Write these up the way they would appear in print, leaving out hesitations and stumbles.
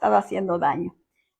estado haciendo daño.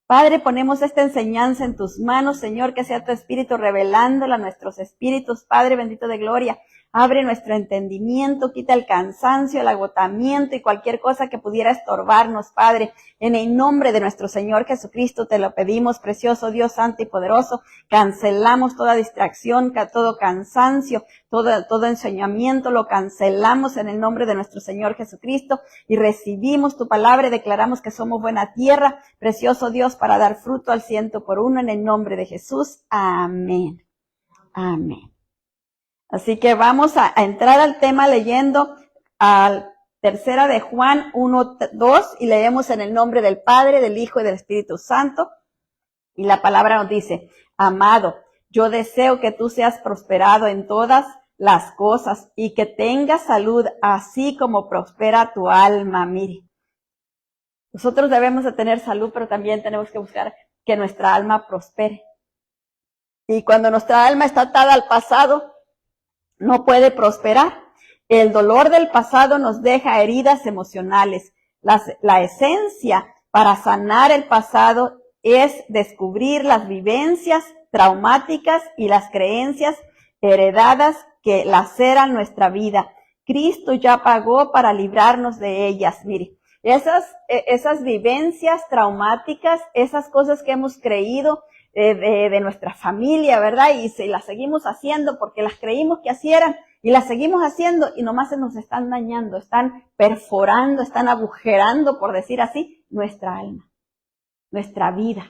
Padre, ponemos esta enseñanza en tus manos, Señor, que sea tu Espíritu revelándola a nuestros espíritus, Padre bendito de gloria. Abre nuestro entendimiento, quita el cansancio, el agotamiento y cualquier cosa que pudiera estorbarnos, Padre. En el nombre de nuestro Señor Jesucristo te lo pedimos, precioso Dios santo y poderoso. Cancelamos toda distracción, todo cansancio, todo enseñamiento, lo cancelamos en el nombre de nuestro Señor Jesucristo y recibimos tu palabra y declaramos que somos buena tierra, precioso Dios, para dar fruto al 100% en el nombre de Jesús. Amén. Amén. Así que vamos a entrar al tema leyendo al tercera de Juan 1:2 y leemos en el nombre del Padre, del Hijo y del Espíritu Santo. Y la palabra nos dice: amado, yo deseo que tú seas prosperado en todas las cosas y que tengas salud, así como prospera tu alma. Mire, nosotros debemos de tener salud, pero también tenemos que buscar que nuestra alma prospere. Y cuando nuestra alma está atada al pasado, no puede prosperar. El dolor del pasado nos deja heridas emocionales. La esencia para sanar el pasado es descubrir las vivencias traumáticas y las creencias heredadas que laceran nuestra vida. Cristo ya pagó para librarnos de ellas. Mire, esas vivencias traumáticas, esas cosas que hemos creído de nuestra familia, ¿verdad? Y las seguimos haciendo porque las creímos que así eran y las seguimos haciendo y nomás se nos están dañando, están perforando, están agujerando, por decir así, nuestra alma, nuestra vida.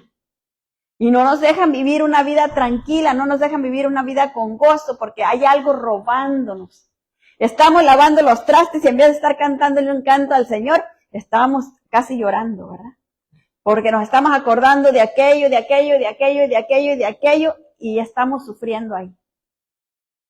Y no nos dejan vivir una vida tranquila, no nos dejan vivir una vida con gozo porque hay algo robándonos. Estamos lavando los trastes y en vez de estar cantándole un canto al Señor, estamos casi llorando, ¿verdad? Porque nos estamos acordando de aquello, y estamos sufriendo ahí.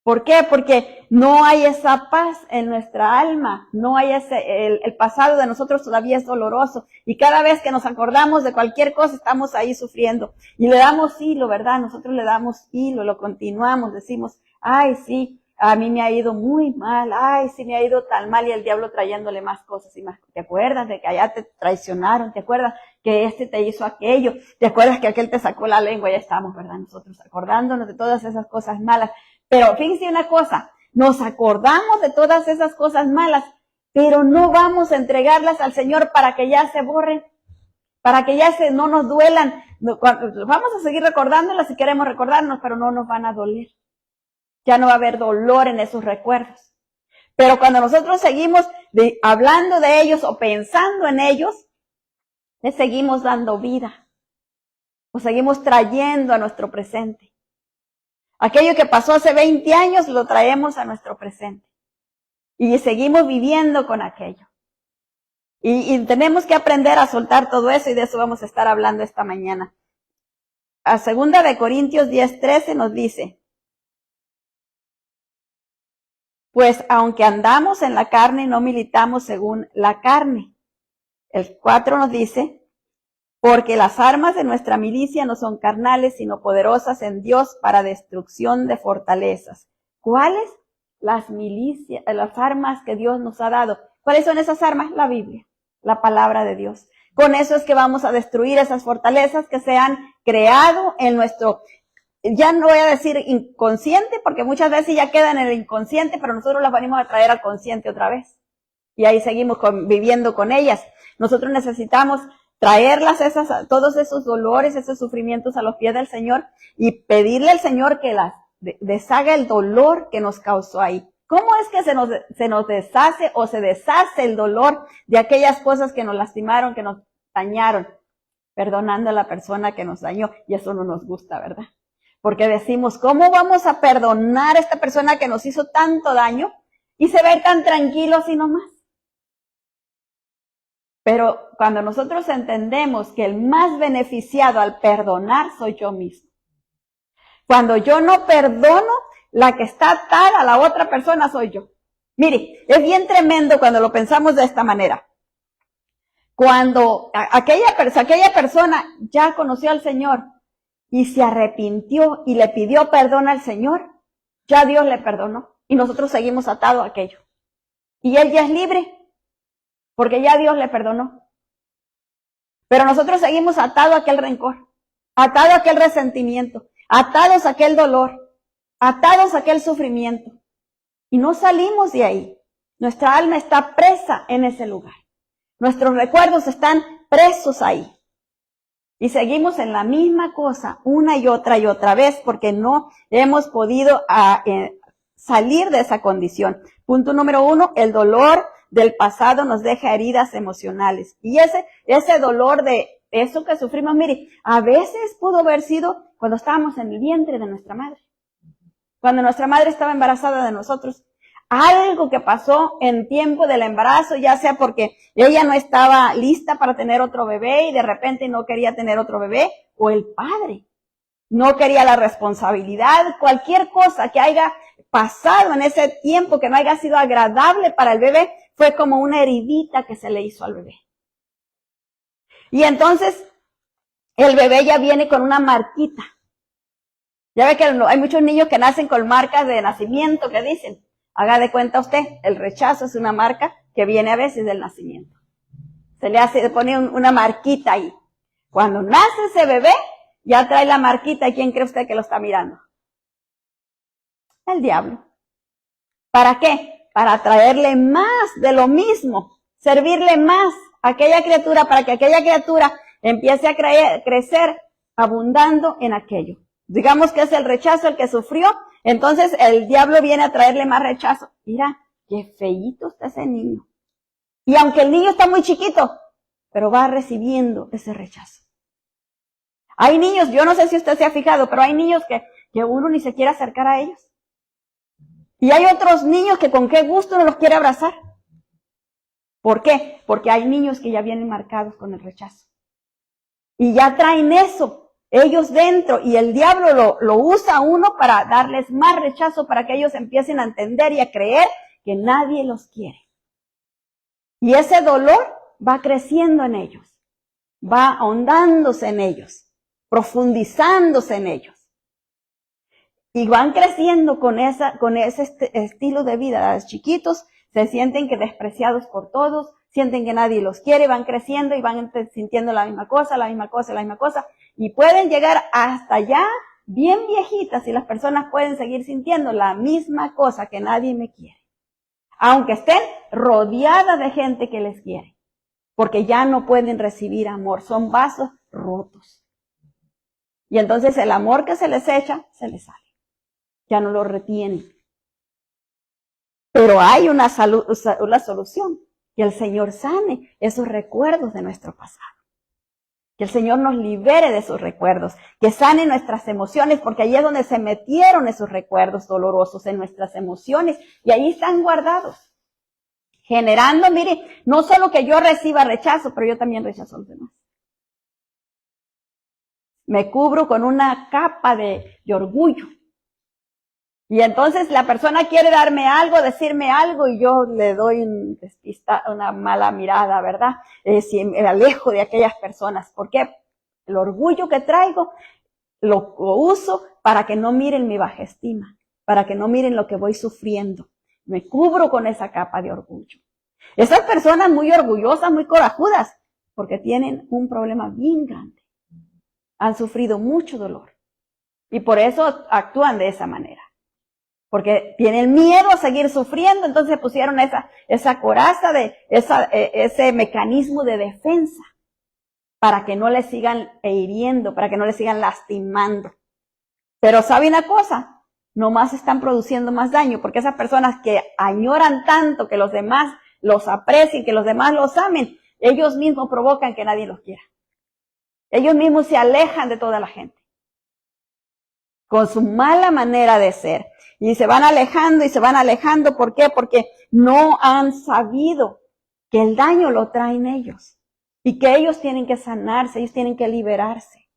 ¿Por qué? Porque no hay esa paz en nuestra alma, no hay el pasado de nosotros todavía es doloroso. Y cada vez que nos acordamos de cualquier cosa, estamos ahí sufriendo. Y le damos hilo, ¿verdad? Nosotros le damos hilo, lo continuamos, decimos, ay, sí, a mí me ha ido muy mal, ay, sí me ha ido tan mal, y el diablo trayéndole más cosas y más. ¿Te acuerdas de que allá te traicionaron? ¿Te acuerdas que este te hizo aquello? ¿Te acuerdas que aquel te sacó la lengua? Ya estamos, ¿verdad? Nosotros acordándonos de todas esas cosas malas. Pero fíjense una cosa, nos acordamos de todas esas cosas malas, pero no vamos a entregarlas al Señor para que ya se borren, para que ya no nos duelan. Vamos a seguir recordándolas si queremos recordarnos, pero no nos van a doler. Ya no va a haber dolor en esos recuerdos. Pero cuando nosotros seguimos hablando de ellos o pensando en ellos, les seguimos dando vida. O seguimos trayendo a nuestro presente. Aquello que pasó hace 20 años lo traemos a nuestro presente. Y seguimos viviendo con aquello. Y tenemos que aprender a soltar todo eso y de eso vamos a estar hablando esta mañana. A 2 de Corintios 10:13 nos dice: pues aunque andamos en la carne, no militamos según la carne. El 4 nos dice: porque las armas de nuestra milicia no son carnales, sino poderosas en Dios para destrucción de fortalezas. ¿Cuáles? Las armas que Dios nos ha dado. ¿Cuáles son esas armas? La Biblia, la palabra de Dios. Con eso es que vamos a destruir esas fortalezas que se han creado en nuestro, ya no voy a decir inconsciente, porque muchas veces ya quedan en el inconsciente, pero nosotros las venimos a traer al consciente otra vez. Y ahí seguimos viviendo con ellas. Nosotros necesitamos traerlas todos esos dolores, esos sufrimientos a los pies del Señor y pedirle al Señor que las deshaga el dolor que nos causó ahí. ¿Cómo es que se nos deshace o se deshace el dolor de aquellas cosas que nos lastimaron, que nos dañaron? Perdonando a la persona que nos dañó, y eso no nos gusta, ¿verdad? Porque decimos, ¿cómo vamos a perdonar a esta persona que nos hizo tanto daño y se ve tan tranquilo así nomás? Pero cuando nosotros entendemos que el más beneficiado al perdonar soy yo mismo. Cuando yo no perdono, la que está atada a la otra persona soy yo. Mire, es bien tremendo cuando lo pensamos de esta manera. Cuando aquella persona ya conoció al Señor y se arrepintió y le pidió perdón al Señor, ya Dios le perdonó y nosotros seguimos atados a aquello. Y él ya es libre porque ya Dios le perdonó. Pero nosotros seguimos atados a aquel rencor, atados a aquel resentimiento, atados a aquel dolor, atados a aquel sufrimiento. Y no salimos de ahí. Nuestra alma está presa en ese lugar. Nuestros recuerdos están presos ahí. Y seguimos en la misma cosa una y otra vez porque no hemos podido salir de esa condición. Punto número 1, el dolor del pasado nos deja heridas emocionales. Y ese dolor de eso que sufrimos, mire, a veces pudo haber sido cuando estábamos en el vientre de nuestra madre. Cuando nuestra madre estaba embarazada de nosotros. Algo que pasó en tiempo del embarazo, ya sea porque ella no estaba lista para tener otro bebé y de repente no quería tener otro bebé, o el padre no quería la responsabilidad, cualquier cosa que haya pasado en ese tiempo que no haya sido agradable para el bebé, fue como una heridita que se le hizo al bebé. Y entonces el bebé ya viene con una marquita. Ya ve que hay muchos niños que nacen con marcas de nacimiento que dicen. Haga de cuenta usted, el rechazo es una marca que viene a veces del nacimiento. Se pone una marquita ahí. Cuando nace ese bebé, ya trae la marquita. ¿Y quién cree usted que lo está mirando? El diablo. ¿Para qué? Para traerle más de lo mismo, servirle más a aquella criatura para que aquella criatura empiece a crecer abundando en aquello. Digamos que es el rechazo el que sufrió. Entonces el diablo viene a traerle más rechazo. Mira, qué feíto está ese niño. Y aunque el niño está muy chiquito, pero va recibiendo ese rechazo. Hay niños, yo no sé si usted se ha fijado, pero hay niños que uno ni se quiere acercar a ellos. Y hay otros niños que con qué gusto no los quiere abrazar. ¿Por qué? Porque hay niños que ya vienen marcados con el rechazo. Y ya traen eso. Ellos dentro, y el diablo lo usa a uno para darles más rechazo, para que ellos empiecen a entender y a creer que nadie los quiere. Y ese dolor va creciendo en ellos, va ahondándose en ellos, profundizándose en ellos. Y van creciendo con ese estilo de vida. Los chiquitos se sienten que despreciados por todos, sienten que nadie los quiere, van creciendo y van sintiendo la misma cosa. Y pueden llegar hasta allá bien viejitas y las personas pueden seguir sintiendo la misma cosa, que nadie me quiere. Aunque estén rodeadas de gente que les quiere. Porque ya no pueden recibir amor, son vasos rotos. Y entonces el amor que se les echa, se les sale. Ya no lo retienen. Pero hay una solución. Que el Señor sane esos recuerdos de nuestro pasado. Que el Señor nos libere de esos recuerdos. Que sane nuestras emociones, porque ahí es donde se metieron esos recuerdos dolorosos, en nuestras emociones. Y ahí están guardados. Generando, mire, no solo que yo reciba rechazo, pero yo también rechazo a los demás. Me cubro con una capa de orgullo. Y entonces la persona quiere darme algo, decirme algo, y yo le doy una mala mirada, ¿verdad? Si me alejo de aquellas personas. ¿Por qué? El orgullo que traigo lo uso para que no miren mi baja estima, para que no miren lo que voy sufriendo. Me cubro con esa capa de orgullo. Esas personas muy orgullosas, muy corajudas, porque tienen un problema bien grande. Han sufrido mucho dolor. Y por eso actúan de esa manera. Porque tienen miedo a seguir sufriendo, entonces pusieron esa coraza, ese mecanismo de defensa, para que no les sigan hiriendo, para que no les sigan lastimando. Pero ¿sabe una cosa? Nomás están produciendo más daño, porque esas personas que añoran tanto que los demás los aprecien, que los demás los amen, ellos mismos provocan que nadie los quiera. Ellos mismos se alejan de toda la gente. Con su mala manera de ser. Y se van alejando y se van alejando. ¿Por qué? Porque no han sabido que el daño lo traen ellos. Y que ellos tienen que sanarse, ellos tienen que liberarse.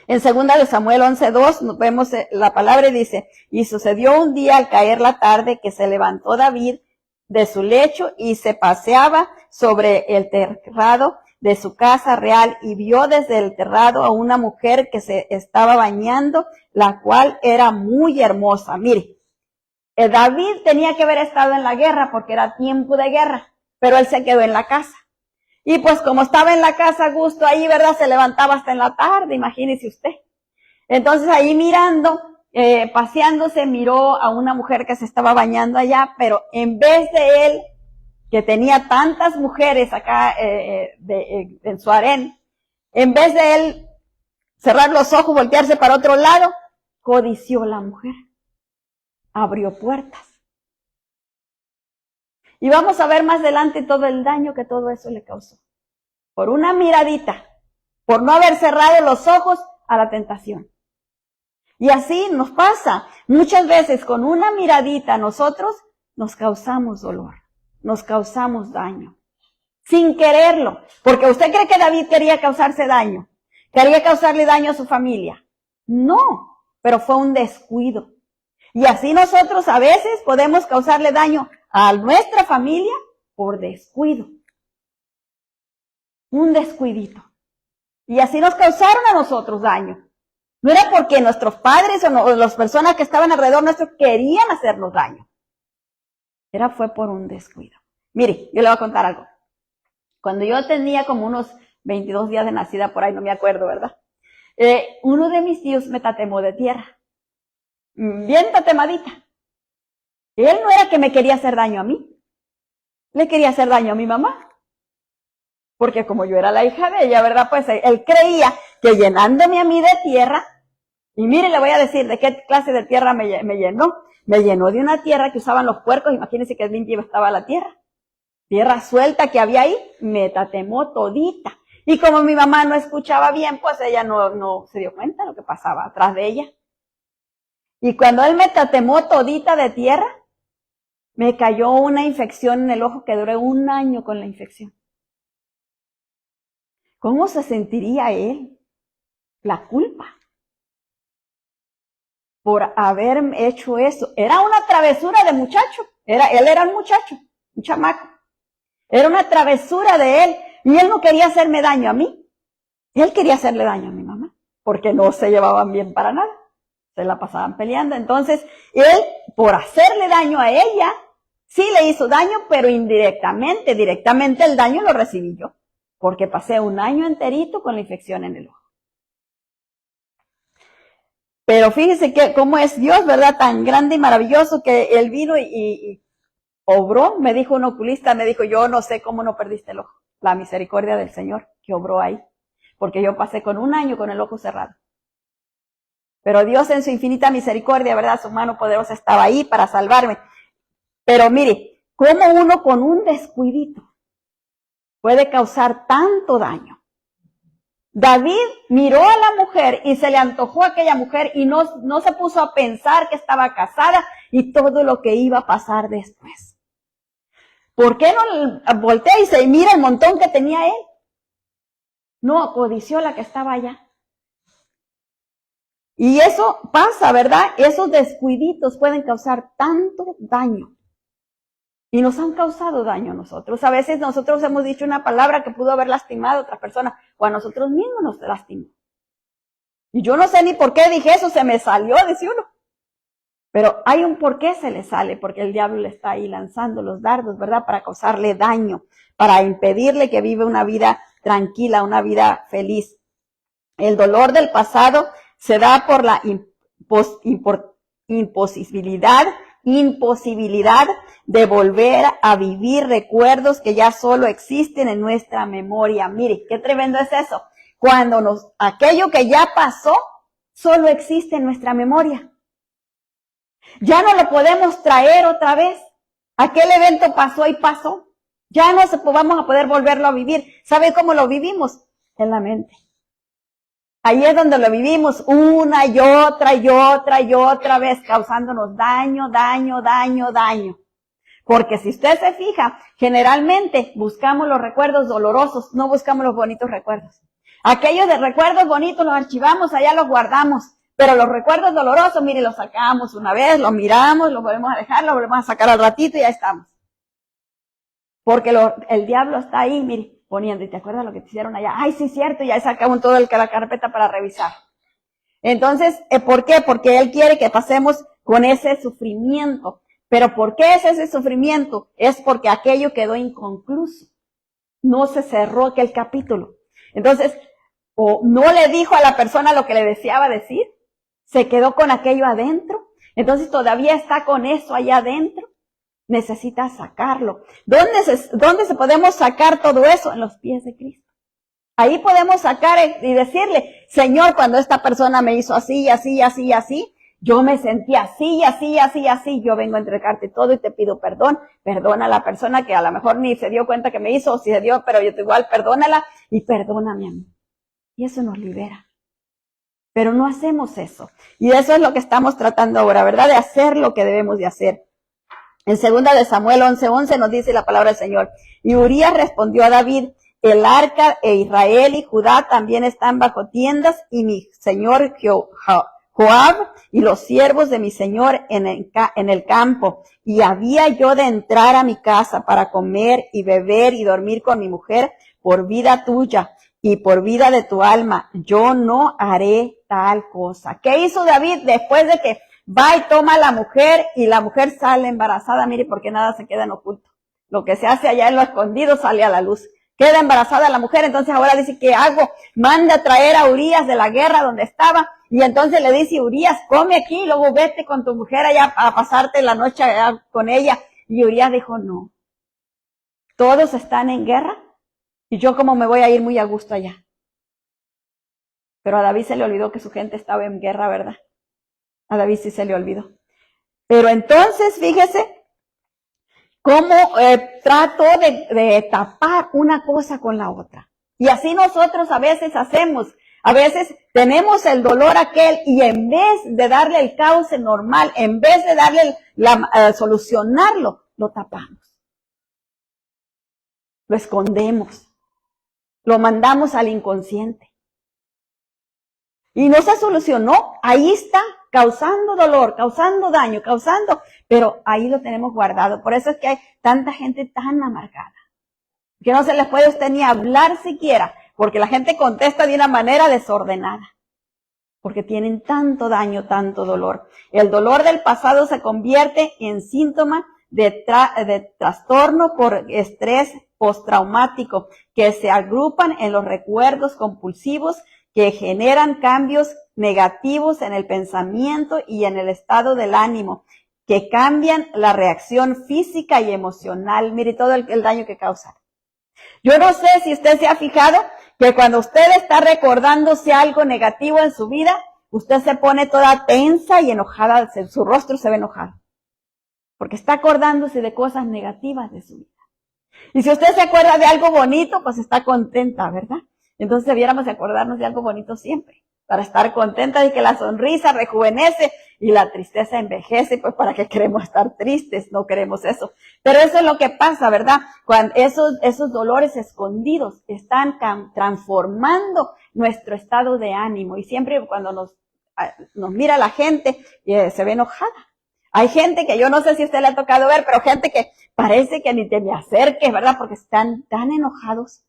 En 2 de Samuel 11:2 nos vemos la palabra y dice, y sucedió un día al caer la tarde que se levantó David de su lecho y se paseaba sobre el terrado de su casa real y vio desde el terrado a una mujer que se estaba bañando, la cual era muy hermosa. Mire, David tenía que haber estado en la guerra porque era tiempo de guerra, pero él se quedó en la casa. Y pues como estaba en la casa a gusto ahí, ¿verdad? Se levantaba hasta en la tarde, imagínese usted. Entonces ahí mirando, paseándose, miró a una mujer que se estaba bañando allá, pero en vez de él, que tenía tantas mujeres acá en su harén, en vez de él cerrar los ojos, voltearse para otro lado, codició la mujer. Abrió puertas. Y vamos a ver más adelante todo el daño que todo eso le causó. Por una miradita, por no haber cerrado los ojos a la tentación. Y así nos pasa. Muchas veces con una miradita nosotros nos causamos dolor, nos causamos daño. Sin quererlo. Porque usted cree que David quería causarse daño. Quería causarle daño a su familia. No, pero fue un descuido. Y así nosotros a veces podemos causarle daño a nuestra familia por descuido. Un descuidito. Y así nos causaron a nosotros daño. No era porque nuestros padres o las personas que estaban alrededor nuestro querían hacernos daño. Fue por un descuido. Mire, yo le voy a contar algo. Cuando yo tenía como unos 22 días de nacida, por ahí no me acuerdo, ¿verdad? Uno de mis tíos me tatemó de tierra. Bien tatemadita. Él no era que me quería hacer daño a mí. Le quería hacer daño a mi mamá. Porque como yo era la hija de ella, ¿verdad? Pues él creía que llenándome a mí de tierra, y mire, le voy a decir de qué clase de tierra me llenó. Me llenó de una tierra que usaban los puercos, imagínense que limpia estaba la tierra. Tierra suelta que había ahí, me tatemó todita. Y como mi mamá no escuchaba bien, pues ella no se dio cuenta de lo que pasaba atrás de ella. Y cuando él me tatemó todita de tierra, me cayó una infección en el ojo que duré 1 año con la infección. ¿Cómo se sentiría él? La culpa por haber hecho eso. Era una travesura de muchacho. Él era un muchacho, un chamaco. Era una travesura de él. Y él no quería hacerme daño a mí. Él quería hacerle daño a mi mamá. Porque no se llevaban bien para nada. Se la pasaban peleando. Entonces, él, por hacerle daño a ella, sí le hizo daño, pero indirectamente. Directamente el daño lo recibí yo. Porque pasé 1 año enterito con la infección en el ojo. Pero fíjese que cómo es Dios, ¿verdad? Tan grande y maravilloso que Él vino y obró. Me dijo un oculista, me dijo, yo no sé cómo no perdiste el ojo. La misericordia del Señor que obró ahí. Porque yo pasé con 1 año con el ojo cerrado. Pero Dios en su infinita misericordia, ¿verdad? Su mano poderosa estaba ahí para salvarme. Pero mire, cómo uno con un descuidito puede causar tanto daño. David miró a la mujer y se le antojó a aquella mujer y no se puso a pensar que estaba casada y todo lo que iba a pasar después. ¿Por qué no voltea y se mira el montón que tenía él? No, codició la que estaba allá. Y eso pasa, ¿verdad? Esos descuiditos pueden causar tanto daño. Y nos han causado daño a nosotros. A veces nosotros hemos dicho una palabra que pudo haber lastimado a otra persona, o a nosotros mismos nos lastimó. Y yo no sé ni por qué dije eso, se me salió, dice uno. Pero hay un por qué se le sale, porque el diablo le está ahí lanzando los dardos, ¿verdad? Para causarle daño, para impedirle que viva una vida tranquila, una vida feliz. El dolor del pasado se da por la imposibilidad de volver a vivir recuerdos que ya solo existen en nuestra memoria. Mire, qué tremendo es eso. Cuando aquello que ya pasó, solo existe en nuestra memoria. Ya no lo podemos traer otra vez. Aquel evento pasó y pasó. Ya no vamos a poder volverlo a vivir. ¿Sabe cómo lo vivimos? En la mente. Ahí es donde lo vivimos una y otra vez, causándonos daño. Porque si usted se fija, generalmente buscamos los recuerdos dolorosos, no buscamos los bonitos recuerdos. Aquellos de recuerdos bonitos los archivamos, allá los guardamos. Pero los recuerdos dolorosos, mire, los sacamos una vez, los miramos, los volvemos a dejar, los volvemos a sacar al ratito y ya estamos. Porque el diablo está ahí, mire, poniendo, ¿y te acuerdas lo que te hicieron allá? Ay, sí, cierto, ya sacamos todo la carpeta para revisar. Entonces, ¿por qué? Porque él quiere que pasemos con ese sufrimiento. ¿Pero por qué es ese sufrimiento? Es porque aquello quedó inconcluso. no se cerró aquel capítulo. Entonces, o no le dijo a la persona lo que le deseaba decir, se quedó con aquello adentro, entonces todavía está con eso allá adentro, necesita sacarlo. ¿Dónde se podemos sacar todo eso? En los pies de Cristo. Ahí podemos sacar y decirle, Señor, cuando esta persona me hizo así, así, así, así, yo me sentí así, así, así, así, yo vengo a entregarte todo y te pido perdón. Perdona a la persona que a lo mejor ni se dio cuenta que me hizo, o si se dio, pero yo igual perdónala y perdóname a mí. Y eso nos libera. Pero no hacemos eso. Y eso es lo que estamos tratando ahora, ¿verdad? De hacer lo que debemos de hacer. En 2 de Samuel 11:11 nos dice la palabra del Señor. Y Urías respondió a David, el arca e Israel y Judá también están bajo tiendas, y mi señor Joab y los siervos de mi señor en el campo. Y había yo de entrar a mi casa para comer y beber y dormir con mi mujer por vida tuya y por vida de tu alma. Yo no haré tal cosa. ¿Qué hizo David después de que va y toma a la mujer y la mujer sale embarazada? Mire, porque nada se queda en oculto. Lo que se hace allá en lo escondido sale a la luz. Queda embarazada la mujer, entonces ahora dice, ¿qué hago? Manda a traer a Urías de la guerra donde estaba, y entonces le dice, Urías, come aquí, y luego vete con tu mujer allá a pasarte la noche allá con ella. Y Urías dijo, no, todos están en guerra, y yo como me voy a ir muy a gusto allá. Pero a David se le olvidó que su gente estaba en guerra, ¿verdad? A David sí se le olvidó. Pero entonces, fíjese, cómo trato de tapar una cosa con la otra. Y así nosotros a veces hacemos. A veces tenemos el dolor aquel y en vez de darle el cauce normal, en vez de darle solucionarlo, lo tapamos. Lo escondemos. Lo mandamos al inconsciente. Y no se solucionó. Ahí está, causando dolor, causando daño, pero ahí lo tenemos guardado. Por eso es que hay tanta gente tan amargada, que no se les puede a usted ni hablar siquiera, porque la gente contesta de una manera desordenada, porque tienen tanto daño, tanto dolor. El dolor del pasado se convierte en síntoma de trastorno por estrés postraumático, que se agrupan en los recuerdos compulsivos que generan cambios negativos en el pensamiento y en el estado del ánimo, que cambian la reacción física y emocional. Mire todo el daño que causa. Yo no sé si usted se ha fijado que cuando usted está recordándose algo negativo en su vida, usted se pone toda tensa y enojada, su rostro se ve enojado, porque está acordándose de cosas negativas de su vida. Y si usted se acuerda de algo bonito, pues está contenta, ¿verdad? Entonces debiéramos acordarnos de algo bonito siempre, para estar contenta de que la sonrisa rejuvenece y la tristeza envejece, pues para qué queremos estar tristes, no queremos eso. Pero eso es lo que pasa, ¿verdad? Cuando esos dolores escondidos están transformando nuestro estado de ánimo, y siempre cuando nos mira la gente, se ve enojada. Hay gente que yo no sé si a usted le ha tocado ver, pero gente que parece que ni te me acerques, ¿verdad? Porque están tan enojados.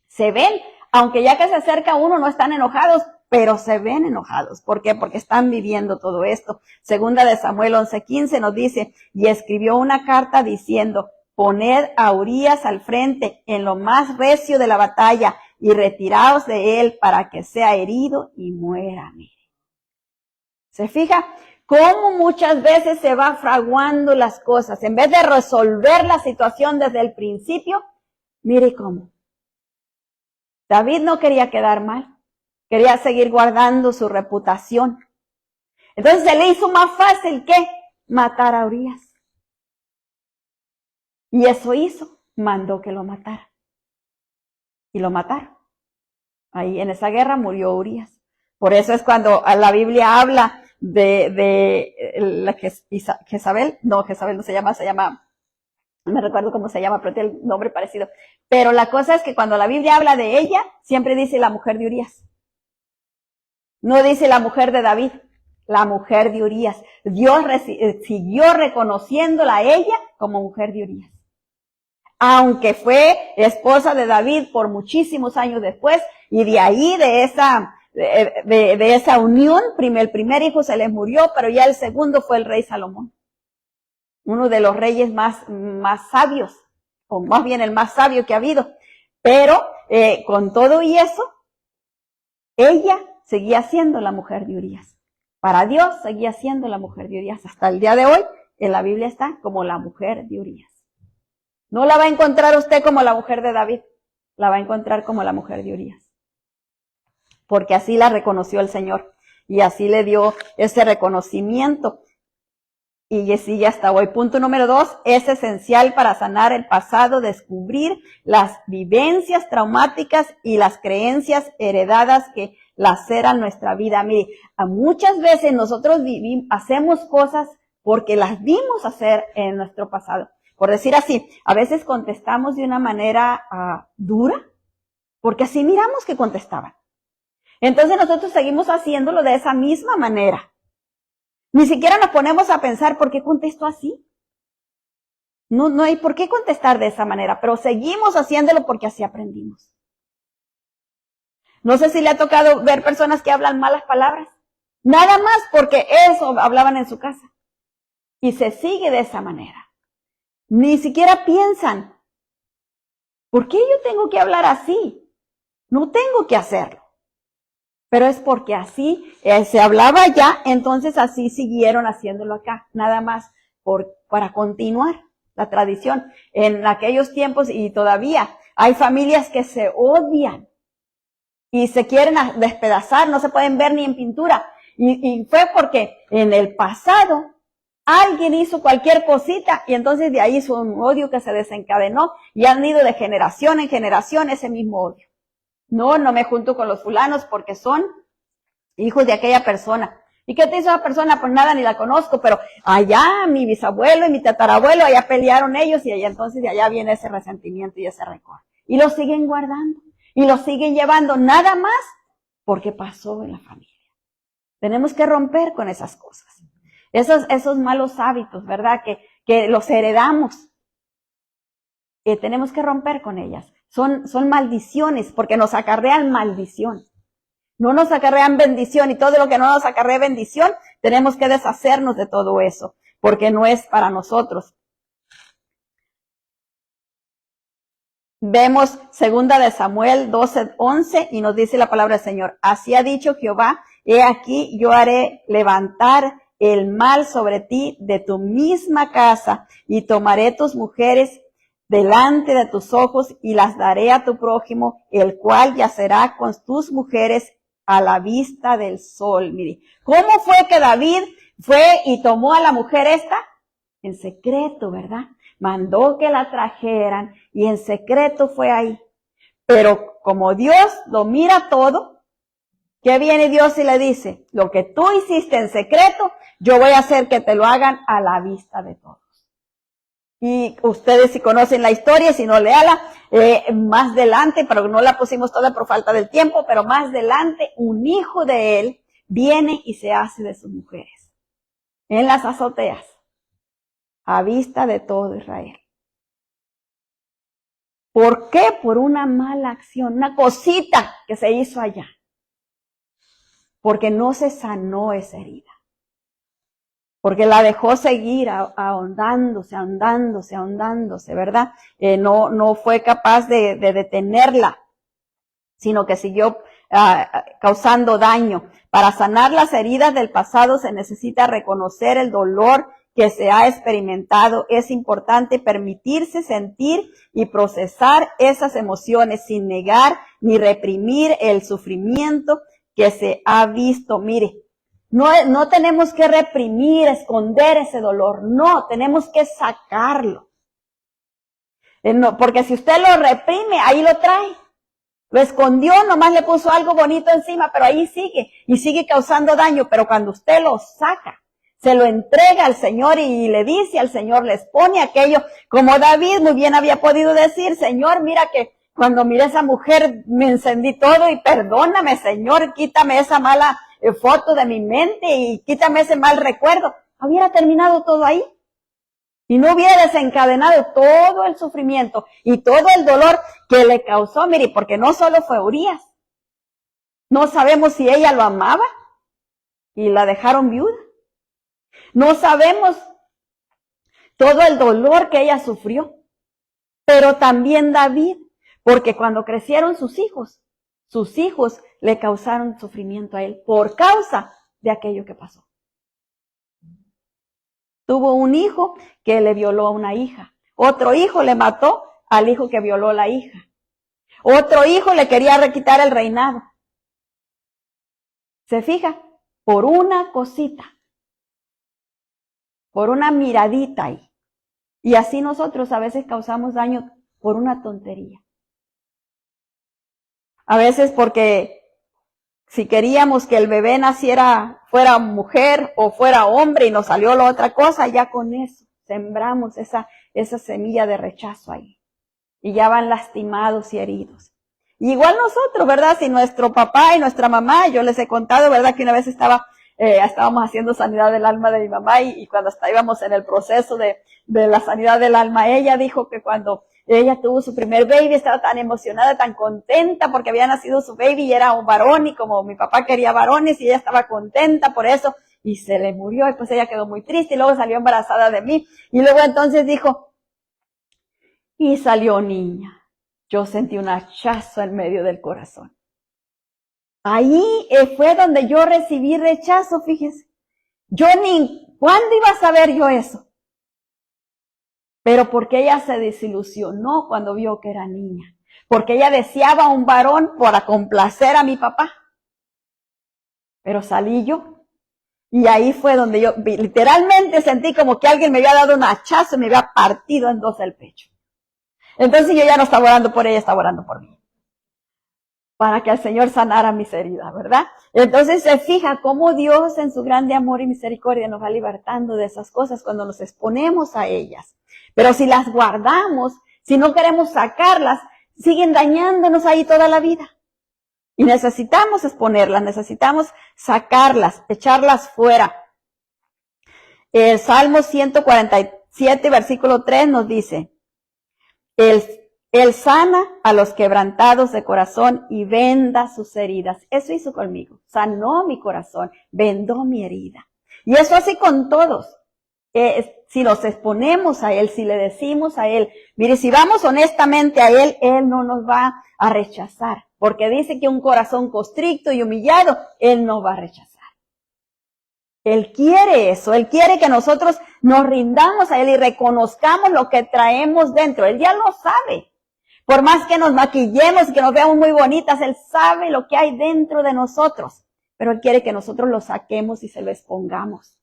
Se ven, aunque ya que se acerca uno no están enojados, pero se ven enojados. ¿Por qué? Porque están viviendo todo esto. 2 de Samuel 11:15 nos dice, y escribió una carta diciendo, poned a Urías al frente en lo más recio de la batalla y retiraos de él para que sea herido y muera. Mire. ¿Se fija? Cómo muchas veces se va fraguando las cosas. En vez de resolver la situación desde el principio, mire cómo. David no quería quedar mal, quería seguir guardando su reputación. Entonces se le hizo más fácil que matar a Urías. Y eso hizo, mandó que lo matara. Y lo mataron. Ahí en esa guerra murió Urías. Por eso es cuando la Biblia habla de la Jezabel, no se llama, no me recuerdo cómo se llama, pero tiene el nombre parecido. Pero la cosa es que cuando la Biblia habla de ella, siempre dice la mujer de Urías. No dice la mujer de David, la mujer de Urías. Dios siguió reconociéndola a ella como mujer de Urías. Aunque fue esposa de David por muchísimos años después, y de ahí, de esa unión, el primer hijo se les murió, pero ya el segundo fue el rey Salomón. Uno de los reyes más sabios, o más bien el más sabio que ha habido. Pero con todo y eso, ella seguía siendo la mujer de Urías. Para Dios seguía siendo la mujer de Urías. Hasta el día de hoy, en la Biblia está como la mujer de Urías. No la va a encontrar usted como la mujer de David, la va a encontrar como la mujer de Urías. Porque así la reconoció el Señor y así le dio ese reconocimiento. Y sigue hasta hoy. Punto número 2, es esencial para sanar el pasado, descubrir las vivencias traumáticas y las creencias heredadas que laceran nuestra vida. Mire, muchas veces nosotros hacemos cosas porque las vimos hacer en nuestro pasado. Por decir así, a veces contestamos de una manera dura, porque así miramos que contestaban. Entonces nosotros seguimos haciéndolo de esa misma manera. Ni siquiera nos ponemos a pensar por qué contesto así. No hay por qué contestar de esa manera, pero seguimos haciéndolo porque así aprendimos. No sé si le ha tocado ver personas que hablan malas palabras, nada más porque eso hablaban en su casa. Y se sigue de esa manera. Ni siquiera piensan, ¿por qué yo tengo que hablar así? No tengo que hacerlo. Pero es porque así se hablaba allá, entonces así siguieron haciéndolo acá, nada más para continuar la tradición. En aquellos tiempos y todavía hay familias que se odian y se quieren despedazar, no se pueden ver ni en pintura. Y fue porque en el pasado alguien hizo cualquier cosita y entonces de ahí hizo un odio que se desencadenó y han ido de generación en generación ese mismo odio. No me junto con los fulanos porque son hijos de aquella persona. ¿Y qué te hizo esa persona? Pues nada, ni la conozco, pero allá mi bisabuelo y mi tatarabuelo, allá pelearon ellos y allá entonces de allá viene ese resentimiento y ese rencor. Y lo siguen guardando y lo siguen llevando nada más porque pasó en la familia. Tenemos que romper con esas cosas. Esos malos hábitos, ¿verdad? Que los heredamos. Tenemos que romper con ellas. Son maldiciones porque nos acarrean maldición. No nos acarrean bendición y todo lo que no nos acarrea bendición, tenemos que deshacernos de todo eso, porque no es para nosotros. Vemos 2 de Samuel 12:11 y nos dice la palabra del Señor. Así ha dicho Jehová, he aquí yo haré levantar el mal sobre ti de tu misma casa y tomaré tus mujeres delante de tus ojos y las daré a tu prójimo, el cual yacerá con tus mujeres a la vista del sol. Mire, ¿cómo fue que David fue y tomó a la mujer esta? En secreto, ¿verdad? Mandó que la trajeran y en secreto fue ahí. Pero como Dios lo mira todo, ¿qué viene Dios y le dice? Lo que tú hiciste en secreto, yo voy a hacer que te lo hagan a la vista de todos. Y ustedes si conocen la historia, si no, léala, más adelante, pero no la pusimos toda por falta del tiempo, pero más adelante un hijo de él viene y se hace de sus mujeres. En las azoteas, a vista de todo Israel. ¿Por qué? Por una mala acción, una cosita que se hizo allá. Porque no se sanó esa herida. Porque la dejó seguir ahondándose, ¿verdad? No fue capaz de detenerla, sino que siguió causando daño. Para sanar las heridas del pasado se necesita reconocer el dolor que se ha experimentado. Es importante permitirse sentir y procesar esas emociones sin negar ni reprimir el sufrimiento que se ha visto. Mire, no tenemos que reprimir, esconder ese dolor. No, tenemos que sacarlo. No, porque si usted lo reprime, ahí lo trae. Lo escondió, nomás le puso algo bonito encima, pero ahí sigue. Y sigue causando daño. Pero cuando usted lo saca, se lo entrega al Señor y le dice al Señor, les pone aquello. Como David muy bien había podido decir, Señor, mira que cuando miré a esa mujer me encendí todo y perdóname, Señor, quítame esa mala foto de mi mente y quítame ese mal recuerdo. Hubiera terminado todo ahí y no hubiera desencadenado todo el sufrimiento y todo el dolor que le causó. Mire, porque no solo fue Urías, no sabemos si ella lo amaba y la dejaron viuda. No sabemos todo el dolor que ella sufrió. pero también David, porque cuando crecieron sus hijos le causaron sufrimiento a él por causa de aquello que pasó. Tuvo un hijo que le violó a una hija. Otro hijo le mató al hijo que violó a la hija. Otro hijo le quería quitar el reinado. ¿Se fija? Por una cosita. Por una miradita ahí. Y así nosotros a veces causamos daño por una tontería. A veces porque si queríamos que el bebé naciera, fuera mujer o fuera hombre y nos salió la otra cosa, ya con eso sembramos esa semilla de rechazo ahí. Y ya van lastimados y heridos. Y igual nosotros, ¿verdad? Si nuestro papá y nuestra mamá, yo les he contado, ¿verdad? Que una vez estábamos haciendo sanidad del alma de mi mamá y cuando íbamos en el proceso de la sanidad del alma, ella dijo que cuando ella tuvo su primer baby, estaba tan emocionada, tan contenta porque había nacido su baby y era un varón y como mi papá quería varones y ella estaba contenta por eso y se le murió y pues ella quedó muy triste y luego salió embarazada de mí y luego entonces dijo, y salió niña. Yo sentí un hachazo en medio del corazón. Ahí fue donde yo recibí rechazo, fíjese. ¿Cuándo iba a saber yo eso? Pero porque ella se desilusionó cuando vio que era niña. Porque ella deseaba un varón para complacer a mi papá. Pero salí yo. Y ahí fue donde yo literalmente sentí como que alguien me había dado un hachazo y me había partido en dos el pecho. Entonces yo ya no estaba orando por ella, estaba orando por mí. Para que el Señor sanara mis heridas, ¿verdad? Entonces se fija cómo Dios en su grande amor y misericordia nos va libertando de esas cosas cuando nos exponemos a ellas. Pero si las guardamos, si no queremos sacarlas, siguen dañándonos ahí toda la vida. Y necesitamos exponerlas, necesitamos sacarlas, echarlas fuera. El Salmo 147, versículo 3 nos dice, Él sana a los quebrantados de corazón y venda sus heridas. Eso hizo conmigo. Sanó mi corazón, vendó mi herida. Y eso así con todos. Si nos exponemos a Él, si le decimos a Él, mire, si vamos honestamente a Él, Él no nos va a rechazar. Porque dice que un corazón constricto y humillado, Él no va a rechazar. Él quiere eso, Él quiere que nosotros nos rindamos a Él y reconozcamos lo que traemos dentro. Él ya lo sabe. Por más que nos maquillemos y que nos veamos muy bonitas, Él sabe lo que hay dentro de nosotros. Pero Él quiere que nosotros lo saquemos y se lo expongamos.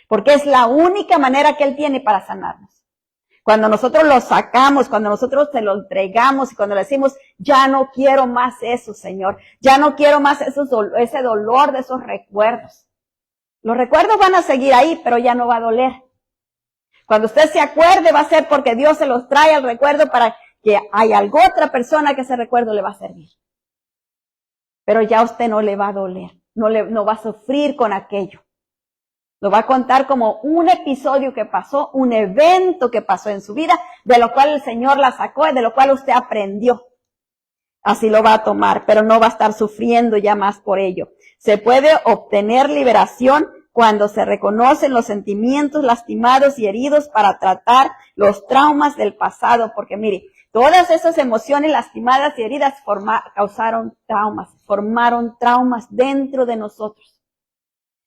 Porque es la única manera que Él tiene para sanarnos. Cuando nosotros lo sacamos, cuando nosotros se lo entregamos y cuando le decimos, ya no quiero más eso, Señor. Ya no quiero más ese dolor de esos recuerdos. Los recuerdos van a seguir ahí, pero ya no va a doler. Cuando usted se acuerde, va a ser porque Dios se los trae al recuerdo para que haya alguna otra persona que ese recuerdo le va a servir. Pero ya a usted no le va a doler, no va a sufrir con aquello. Lo va a contar como un episodio que pasó, un evento que pasó en su vida, de lo cual el Señor la sacó y de lo cual usted aprendió. Así lo va a tomar, pero no va a estar sufriendo ya más por ello. Se puede obtener liberación cuando se reconocen los sentimientos lastimados y heridos para tratar los traumas del pasado. Porque mire, todas esas emociones lastimadas y heridas causaron traumas, formaron traumas dentro de nosotros.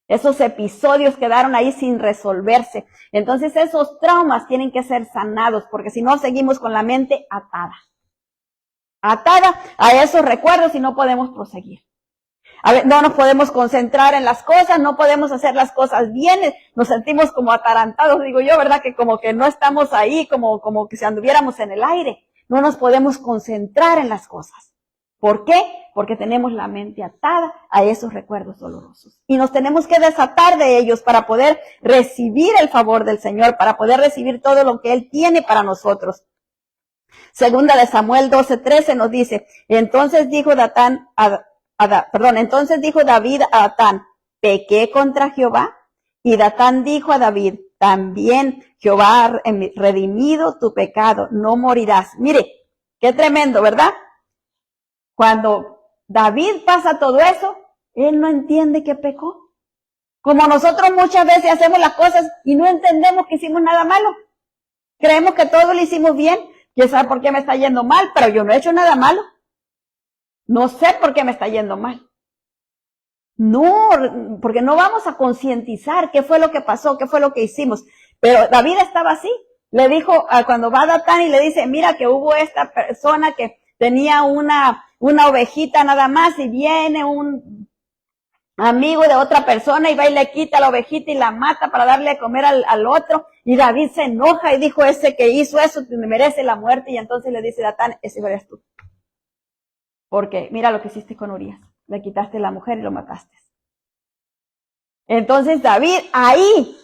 Esos episodios quedaron ahí sin resolverse. Entonces esos traumas tienen que ser sanados, porque si no seguimos con la mente atada a esos recuerdos y no podemos proseguir. No nos podemos concentrar en las cosas, no podemos hacer las cosas bien, nos sentimos como atarantados, digo yo, ¿verdad? Que como que no estamos ahí, como que si anduviéramos en el aire. No nos podemos concentrar en las cosas. ¿Por qué? Porque tenemos la mente atada a esos recuerdos dolorosos. Y nos tenemos que desatar de ellos para poder recibir el favor del Señor, para poder recibir todo lo que Él tiene para nosotros. Segunda de Samuel 12:13 nos dice, entonces dijo David a Datán, pequé contra Jehová. Y Datán dijo a David, también Jehová ha redimido tu pecado, no morirás. Mire, qué tremendo, ¿verdad? Cuando David pasa todo eso, él no entiende que pecó. Como nosotros muchas veces hacemos las cosas y no entendemos que hicimos nada malo. Creemos que todo lo hicimos bien, ¿Quién sabe por qué me está yendo mal? Pero yo no he hecho nada malo. No sé por qué me está yendo mal. No, porque no vamos a concientizar qué fue lo que pasó, qué fue lo que hicimos. Pero David estaba así. Le dijo, cuando va Natán y le dice, mira que hubo esta persona que tenía una ovejita nada más y viene un amigo de otra persona y va y le quita la ovejita y la mata para darle a comer al otro. Y David se enoja y dijo, ese que hizo eso merece la muerte. Y entonces le dice Natán, ese eres tú. Porque mira lo que hiciste con Urías. Le quitaste la mujer y lo mataste. Entonces David ahí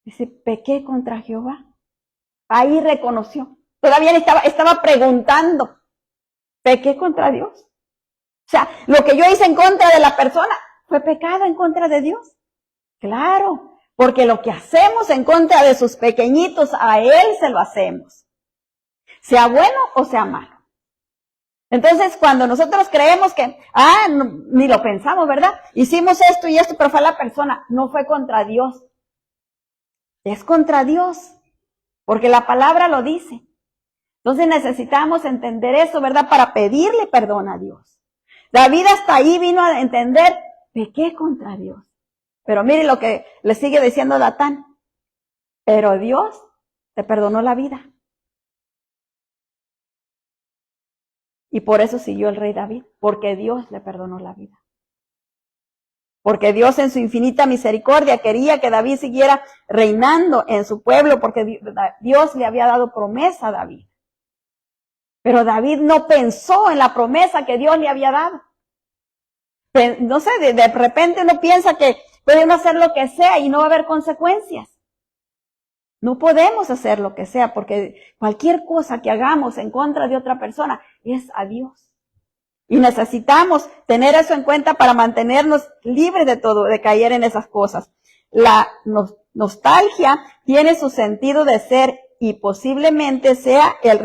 dice, pequé contra Jehová. Ahí reconoció. Todavía estaba preguntando, pequé contra Dios. O sea, lo que yo hice en contra de la persona fue pecado en contra de Dios. Claro, porque lo que hacemos en contra de sus pequeñitos, a Él se lo hacemos. Sea bueno o sea malo. Entonces, cuando nosotros creemos que, ni lo pensamos, ¿verdad? Hicimos esto y esto, pero fue la persona, no fue contra Dios. Es contra Dios, porque la palabra lo dice. Entonces necesitamos entender eso, ¿verdad? Para pedirle perdón a Dios. David hasta ahí vino a entender, pequé contra Dios. Pero mire lo que le sigue diciendo Natán. Pero Dios te perdonó la vida. Y por eso siguió el rey David, porque Dios le perdonó la vida. Porque Dios en su infinita misericordia quería que David siguiera reinando en su pueblo, porque Dios le había dado promesa a David. Pero David no pensó en la promesa que Dios le había dado. No sé, de repente uno piensa que podemos hacer lo que sea y no va a haber consecuencias. No podemos hacer lo que sea, porque cualquier cosa que hagamos en contra de otra persona es a Dios. Y necesitamos tener eso en cuenta para mantenernos libres de todo, de caer en esas cosas. La nostalgia tiene su sentido de ser y posiblemente sea el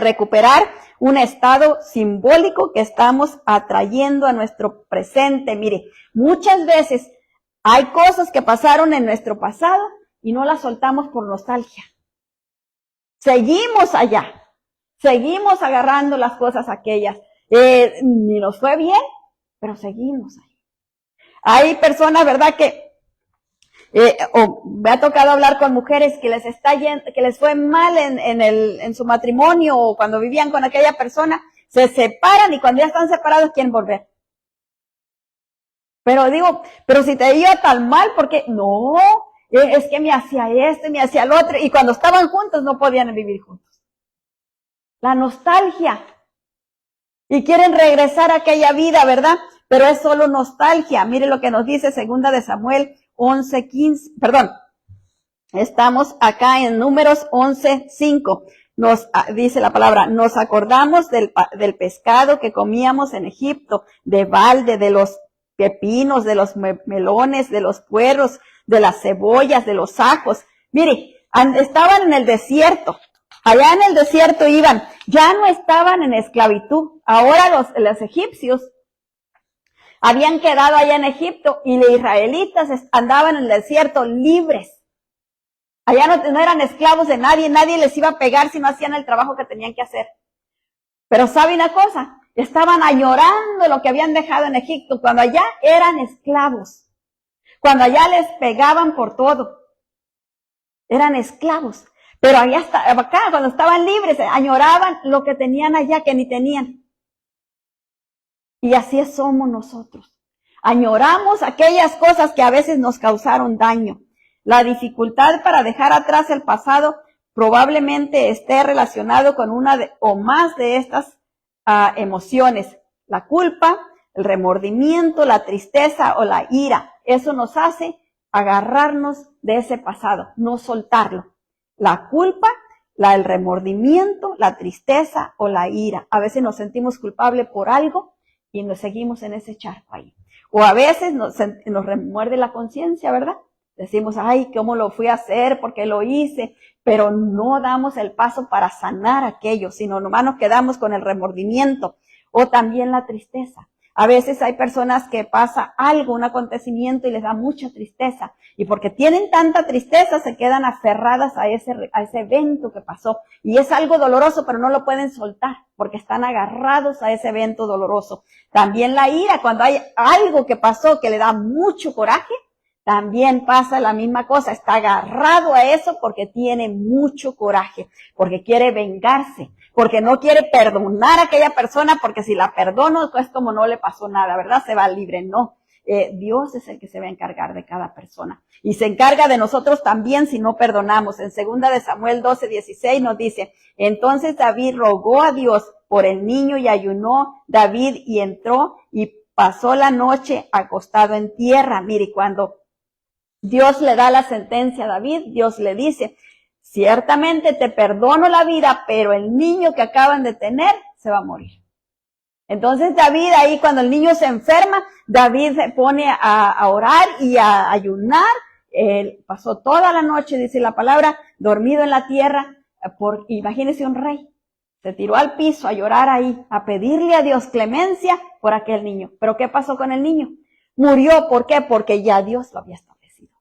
recuperar un estado simbólico que estamos atrayendo a nuestro presente. Mire, muchas veces hay cosas que pasaron en nuestro pasado y no las soltamos por nostalgia. Seguimos allá. Seguimos agarrando las cosas aquellas. Ni nos fue bien, pero seguimos ahí. Hay personas, ¿verdad?, que me ha tocado hablar con mujeres que les fue mal en su matrimonio o cuando vivían con aquella persona, se separan y cuando ya están separados quieren volver. Pero digo, pero si te iba tan mal, ¿por qué? No, es que me hacía esto, me hacía lo otro, y cuando estaban juntos no podían vivir juntos. La nostalgia. Y quieren regresar a aquella vida, ¿verdad? Pero es solo nostalgia. Mire lo que nos dice 2 de Samuel 11:15. Perdón. Estamos acá en Números 11:5. Nos dice la palabra, nos acordamos del pescado que comíamos en Egipto, de balde, de los pepinos, de los melones, de los puerros, de las cebollas, de los ajos. Mire, estaban en el desierto. Allá en el desierto iban, ya no estaban en esclavitud. Ahora los egipcios habían quedado allá en Egipto y los israelitas andaban en el desierto libres. Allá no eran esclavos de nadie, nadie les iba a pegar si no hacían el trabajo que tenían que hacer. Pero ¿sabe una cosa? Estaban añorando lo que habían dejado en Egipto, cuando allá eran esclavos. Cuando allá les pegaban por todo. Eran esclavos. Pero acá, cuando estaban libres, añoraban lo que tenían allá que ni tenían. Y así somos nosotros. Añoramos aquellas cosas que a veces nos causaron daño. La dificultad para dejar atrás el pasado probablemente esté relacionado con una o más de estas emociones. La culpa, el remordimiento, la tristeza o la ira. Eso nos hace agarrarnos de ese pasado, no soltarlo. La culpa, el remordimiento, la tristeza o la ira. A veces nos sentimos culpables por algo y nos seguimos en ese charco ahí. O a veces nos remuerde la conciencia, ¿verdad? Decimos, ay, ¿cómo lo fui a hacer? ¿Por qué lo hice? Pero no damos el paso para sanar aquello, sino nomás nos quedamos con el remordimiento. O también la tristeza. A veces hay personas que pasa algo, un acontecimiento y les da mucha tristeza. Y porque tienen tanta tristeza se quedan aferradas a ese evento que pasó. Y es algo doloroso, pero no lo pueden soltar porque están agarrados a ese evento doloroso. También la ira, cuando hay algo que pasó que le da mucho coraje, también pasa la misma cosa. Está agarrado a eso porque tiene mucho coraje, porque quiere vengarse, porque no quiere perdonar a aquella persona, porque si la perdono, pues como no le pasó nada, ¿verdad? Se va libre. No, Dios es el que se va a encargar de cada persona. Y se encarga de nosotros también si no perdonamos. En 2 de Samuel 12:16 nos dice, entonces David rogó a Dios por el niño y ayunó David y entró y pasó la noche acostado en tierra. Mire, cuando Dios le da la sentencia a David, Dios le dice, ciertamente te perdono la vida, pero el niño que acaban de tener se va a morir. Entonces David ahí cuando el niño se enferma, David se pone a orar y a ayunar. Él pasó toda la noche, dice la palabra, dormido en la tierra. Imagínese un rey. Se tiró al piso a llorar ahí, a pedirle a Dios clemencia por aquel niño. ¿Pero qué pasó con el niño? Murió. ¿Por qué? Porque ya Dios lo había establecido.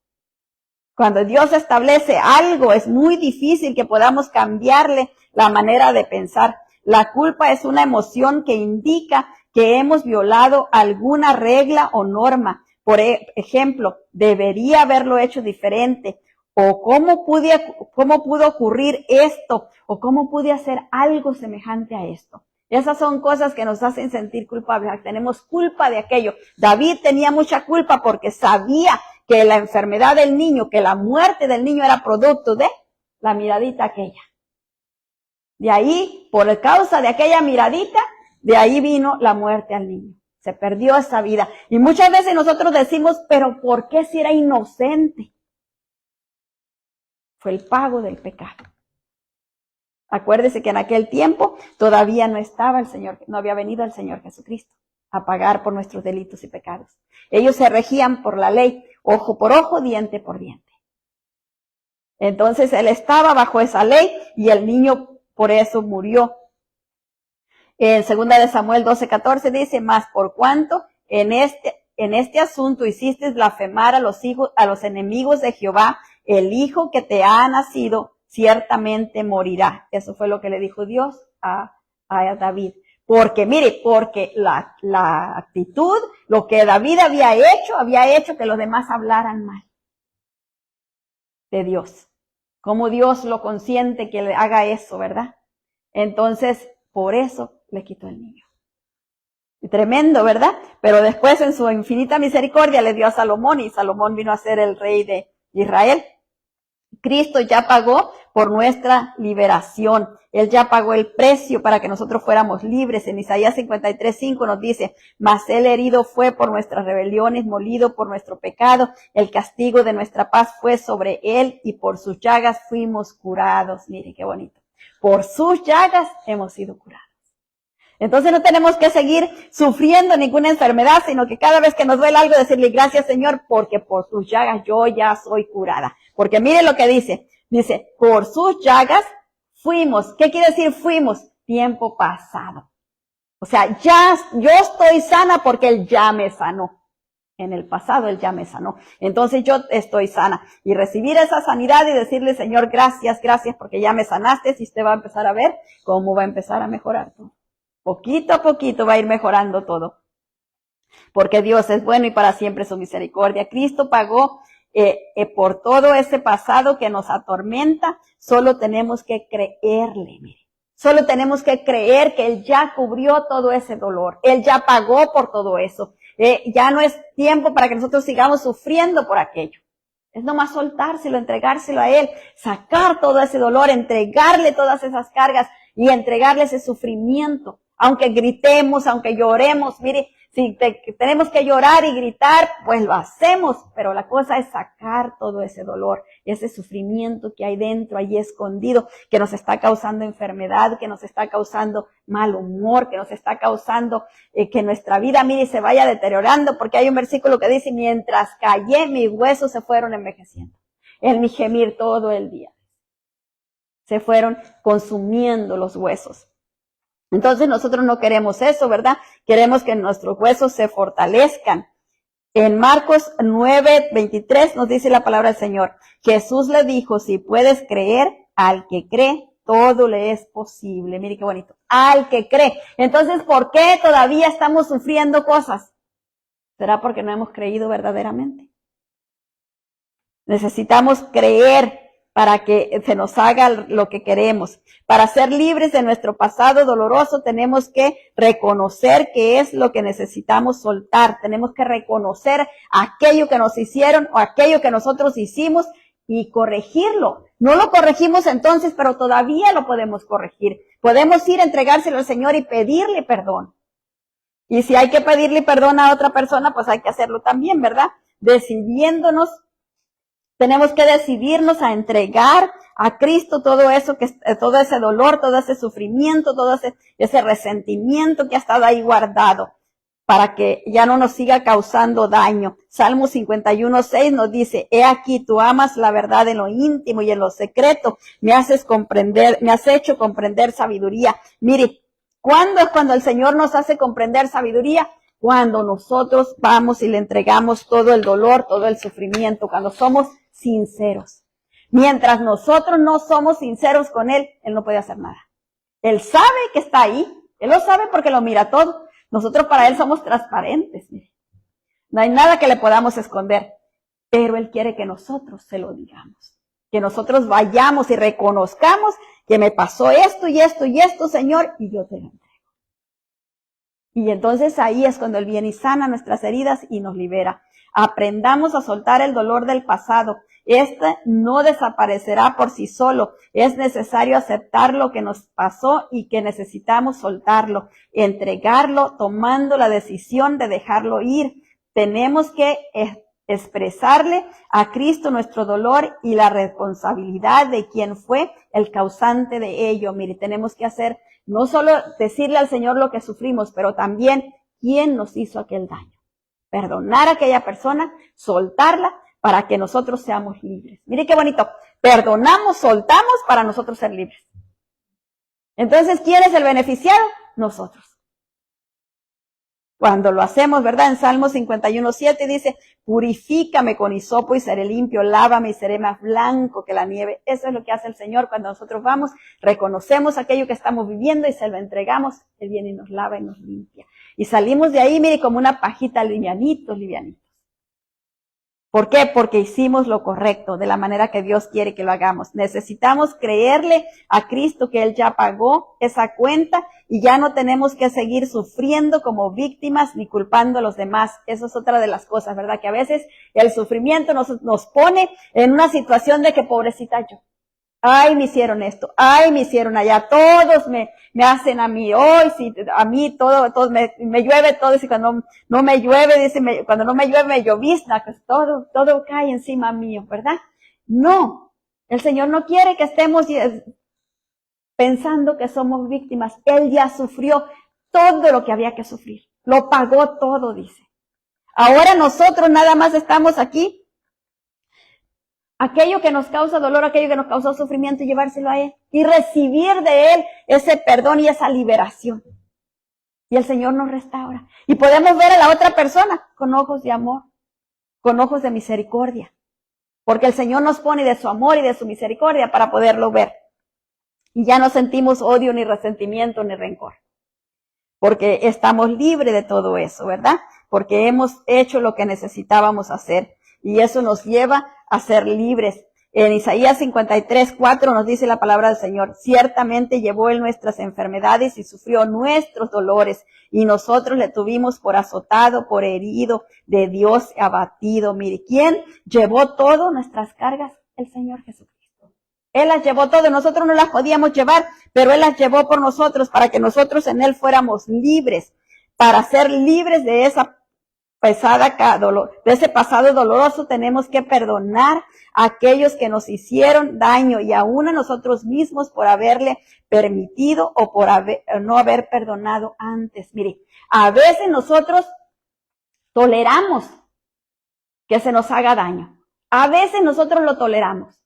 Cuando Dios establece algo, es muy difícil que podamos cambiarle la manera de pensar. La culpa es una emoción que indica que hemos violado alguna regla o norma. Por ejemplo, debería haberlo hecho diferente. O cómo pudo ocurrir esto. O cómo pude hacer algo semejante a esto. Esas son cosas que nos hacen sentir culpables. Tenemos culpa de aquello. David tenía mucha culpa porque sabía que la enfermedad del niño, que la muerte del niño era producto de la miradita aquella. De ahí, por causa de aquella miradita, de ahí vino la muerte al niño. Se perdió esa vida. Y muchas veces nosotros decimos, pero ¿por qué si era inocente? Fue el pago del pecado. Acuérdese que en aquel tiempo todavía no estaba el Señor, no había venido el Señor Jesucristo a pagar por nuestros delitos y pecados. Ellos se regían por la ley, ojo por ojo, diente por diente. Entonces él estaba bajo esa ley y el niño por eso murió. En 2 de Samuel 12:14 dice, mas por cuanto en este asunto hiciste blasfemar a los enemigos de Jehová, el hijo que te ha nacido ciertamente morirá. Eso fue lo que le dijo Dios a David. Porque, mire, porque la actitud, lo que David había hecho que los demás hablaran mal de Dios. Como Dios lo consiente que le haga eso, ¿verdad? Entonces, por eso le quitó el niño. Y tremendo, ¿verdad? Pero después en su infinita misericordia le dio a Salomón y Salomón vino a ser el rey de Israel. Cristo ya pagó por nuestra liberación. Él ya pagó el precio para que nosotros fuéramos libres. En Isaías 53:5 nos dice, mas él herido fue por nuestras rebeliones, molido por nuestro pecado. El castigo de nuestra paz fue sobre él y por sus llagas fuimos curados. Mire qué bonito. Por sus llagas hemos sido curados. Entonces no tenemos que seguir sufriendo ninguna enfermedad, sino que cada vez que nos duele algo decirle gracias Señor, porque por sus llagas yo ya soy curada. Porque mire lo que dice, por sus llagas fuimos. ¿Qué quiere decir fuimos? Tiempo pasado. O sea, yo estoy sana porque Él ya me sanó. En el pasado Él ya me sanó. Entonces yo estoy sana. Y recibir esa sanidad y decirle Señor, gracias porque ya me sanaste. Y usted va a empezar a ver cómo va a empezar a mejorar todo. Poquito a poquito va a ir mejorando todo. Porque Dios es bueno y para siempre su misericordia. Cristo pagó por todo ese pasado que nos atormenta. Solo tenemos que creerle, mire. Solo tenemos que creer que Él ya cubrió todo ese dolor. Él ya pagó por todo eso. Ya no es tiempo para que nosotros sigamos sufriendo por aquello. Es nomás soltárselo, entregárselo a Él, sacar todo ese dolor, entregarle todas esas cargas y entregarle ese sufrimiento. Aunque gritemos, aunque lloremos, mire, si tenemos que llorar y gritar, pues lo hacemos, pero la cosa es sacar todo ese dolor, ese sufrimiento que hay dentro, ahí escondido, que nos está causando enfermedad, que nos está causando mal humor, que nos está causando que nuestra vida, mire, se vaya deteriorando, porque hay un versículo que dice, mientras callé, mis huesos se fueron envejeciendo, en mi gemir todo el día. Se fueron consumiendo los huesos. Entonces nosotros no queremos eso, ¿verdad? Queremos que nuestros huesos se fortalezcan. En Marcos 9:23 nos dice la palabra del Señor. Jesús le dijo, si puedes creer, al que cree, todo le es posible. Mire qué bonito. Al que cree. Entonces, ¿por qué todavía estamos sufriendo cosas? ¿Será porque no hemos creído verdaderamente? Necesitamos creer para que se nos haga lo que queremos. Para ser libres de nuestro pasado doloroso, tenemos que reconocer qué es lo que necesitamos soltar. Tenemos que reconocer aquello que nos hicieron o aquello que nosotros hicimos y corregirlo. No lo corregimos entonces, pero todavía lo podemos corregir. Podemos ir a entregárselo al Señor y pedirle perdón. Y si hay que pedirle perdón a otra persona, pues hay que hacerlo también, ¿verdad? Decidiéndonos. Tenemos que decidirnos a entregar a Cristo todo eso, todo ese dolor, todo ese sufrimiento, todo ese resentimiento que ha estado ahí guardado, para que ya no nos siga causando daño. Salmo 51:6 nos dice, he aquí, tú amas la verdad en lo íntimo y en lo secreto, me has hecho comprender sabiduría. Mire, ¿cuándo es cuando el Señor nos hace comprender sabiduría? Cuando nosotros vamos y le entregamos todo el dolor, todo el sufrimiento, cuando somos sinceros. Mientras nosotros no somos sinceros con Él, Él no puede hacer nada. Él sabe que está ahí, Él lo sabe porque lo mira todo. Nosotros para Él somos transparentes, mire. No hay nada que le podamos esconder, pero Él quiere que nosotros se lo digamos. Que nosotros vayamos y reconozcamos que me pasó esto y esto y esto, Señor, y yo te lo entrego. Y entonces ahí es cuando Él viene y sana nuestras heridas y nos libera. Aprendamos a soltar el dolor del pasado. Este no desaparecerá por sí solo. Es necesario aceptar lo que nos pasó y que necesitamos soltarlo, entregarlo, tomando la decisión de dejarlo ir. Tenemos que expresarle a Cristo nuestro dolor y la responsabilidad de quien fue el causante de ello. Mire, tenemos que hacer, no solo decirle al Señor lo que sufrimos, pero también quién nos hizo aquel daño. Perdonar a aquella persona, soltarla para que nosotros seamos libres. Mire qué bonito. Perdonamos, soltamos para nosotros ser libres. Entonces, ¿quién es el beneficiado? Nosotros. Cuando lo hacemos, ¿verdad? En Salmo 51:7 dice, purifícame con hisopo y seré limpio, lávame y seré más blanco que la nieve. Eso es lo que hace el Señor cuando nosotros vamos, reconocemos aquello que estamos viviendo y se lo entregamos. Él viene y nos lava y nos limpia. Y salimos de ahí, mire, como una pajita, livianitos. ¿Por qué? Porque hicimos lo correcto, de la manera que Dios quiere que lo hagamos. Necesitamos creerle a Cristo que Él ya pagó esa cuenta y ya no tenemos que seguir sufriendo como víctimas ni culpando a los demás. Eso es otra de las cosas, ¿verdad? Que a veces el sufrimiento nos pone en una situación de que pobrecita yo. Ay, me hicieron esto, ay, me hicieron allá, todos me hacen a mí, hoy sí, a mí todo me llueve todo, y cuando no me llueve, dice, cuando no me llueve me llovizna, pues todo cae encima mío, ¿verdad? No, el Señor no quiere que estemos pensando que somos víctimas. Él ya sufrió todo lo que había que sufrir, lo pagó todo, dice. Ahora nosotros nada más estamos aquí, aquello que nos causa dolor, aquello que nos causa sufrimiento, llevárselo a Él y recibir de Él ese perdón y esa liberación. Y el Señor nos restaura. Y podemos ver a la otra persona con ojos de amor, con ojos de misericordia. Porque el Señor nos pone de su amor y de su misericordia para poderlo ver. Y ya no sentimos odio, ni resentimiento, ni rencor. Porque estamos libres de todo eso, ¿verdad? Porque hemos hecho lo que necesitábamos hacer. Y eso nos lleva a ser libres. En Isaías 53:4 nos dice la palabra del Señor, ciertamente llevó Él nuestras enfermedades y sufrió nuestros dolores, y nosotros le tuvimos por azotado, por herido, de Dios abatido. Mire, ¿quién llevó todas nuestras cargas? El Señor Jesucristo. Él las llevó todo, nosotros no las podíamos llevar, pero Él las llevó por nosotros para que nosotros en Él fuéramos libres, para ser libres de esa de ese pasado doloroso. Tenemos que perdonar a aquellos que nos hicieron daño y aún a nosotros mismos por haberle permitido o por no haber perdonado antes. Mire, a veces nosotros toleramos que se nos haga daño. A veces nosotros lo toleramos.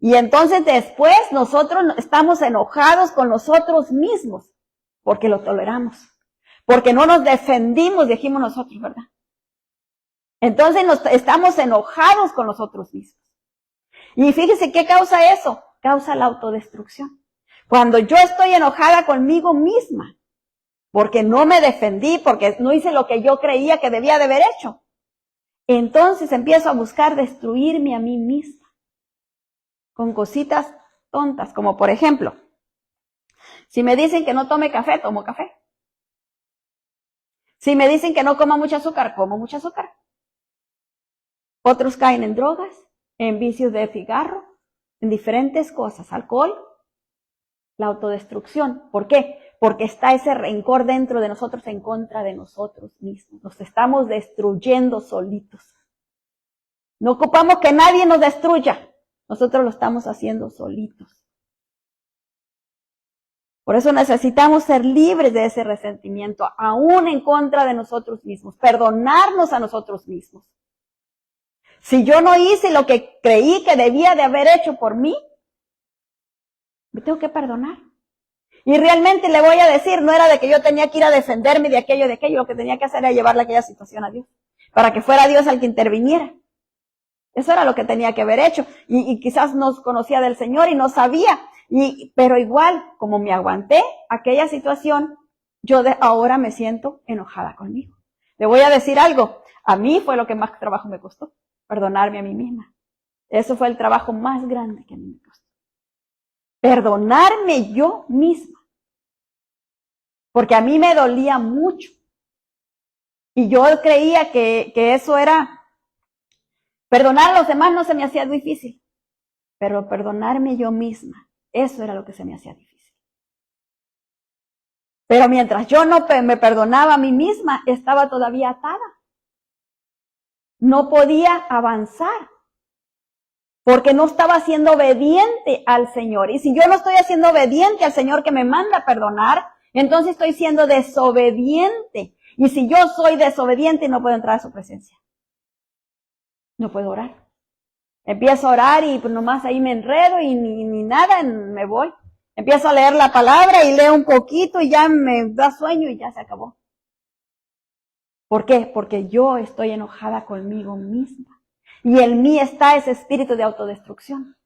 Y entonces después nosotros estamos enojados con nosotros mismos porque lo toleramos. Porque no nos defendimos, dijimos nosotros, ¿verdad? Entonces estamos enojados con nosotros mismos. Y fíjese, ¿qué causa eso? Causa la autodestrucción. Cuando yo estoy enojada conmigo misma, porque no me defendí, porque no hice lo que yo creía que debía de haber hecho, entonces empiezo a buscar destruirme a mí misma. Con cositas tontas, como por ejemplo, si me dicen que no tome café, tomo café. Si me dicen que no coma mucho azúcar, como mucho azúcar. Otros caen en drogas, en vicios de cigarro, en diferentes cosas, alcohol, la autodestrucción. ¿Por qué? Porque está ese rencor dentro de nosotros en contra de nosotros mismos. Nos estamos destruyendo solitos. No ocupamos que nadie nos destruya. Nosotros lo estamos haciendo solitos. Por eso necesitamos ser libres de ese resentimiento, aún en contra de nosotros mismos, perdonarnos a nosotros mismos. Si yo no hice lo que creí que debía de haber hecho por mí, me tengo que perdonar. Y realmente le voy a decir, no era de que yo tenía que ir a defenderme de aquello, lo que tenía que hacer era llevarle aquella situación a Dios, para que fuera Dios el que interviniera. Eso era lo que tenía que haber hecho. Y quizás no conocía del Señor y no sabía. Pero igual, como me aguanté aquella situación, yo ahora me siento enojada conmigo. Le voy a decir algo. A mí fue lo que más trabajo me costó. Perdonarme a mí misma. Eso fue el trabajo más grande que a mí me costó. Perdonarme yo misma. Porque a mí me dolía mucho. Y yo creía que eso era... Perdonar a los demás no se me hacía difícil. Pero perdonarme yo misma, eso era lo que se me hacía difícil. Pero mientras yo no me perdonaba a mí misma, estaba todavía atada. No podía avanzar. Porque no estaba siendo obediente al Señor. Y si yo no estoy siendo obediente al Señor que me manda a perdonar, entonces estoy siendo desobediente. Y si yo soy desobediente, no puedo entrar a su presencia. No puedo orar. Empiezo a orar y pues nomás ahí me enredo y ni nada, me voy. Empiezo a leer la palabra y leo un poquito y ya me da sueño y ya se acabó. ¿Por qué? Porque yo estoy enojada conmigo misma. Y en mí está ese espíritu de autodestrucción.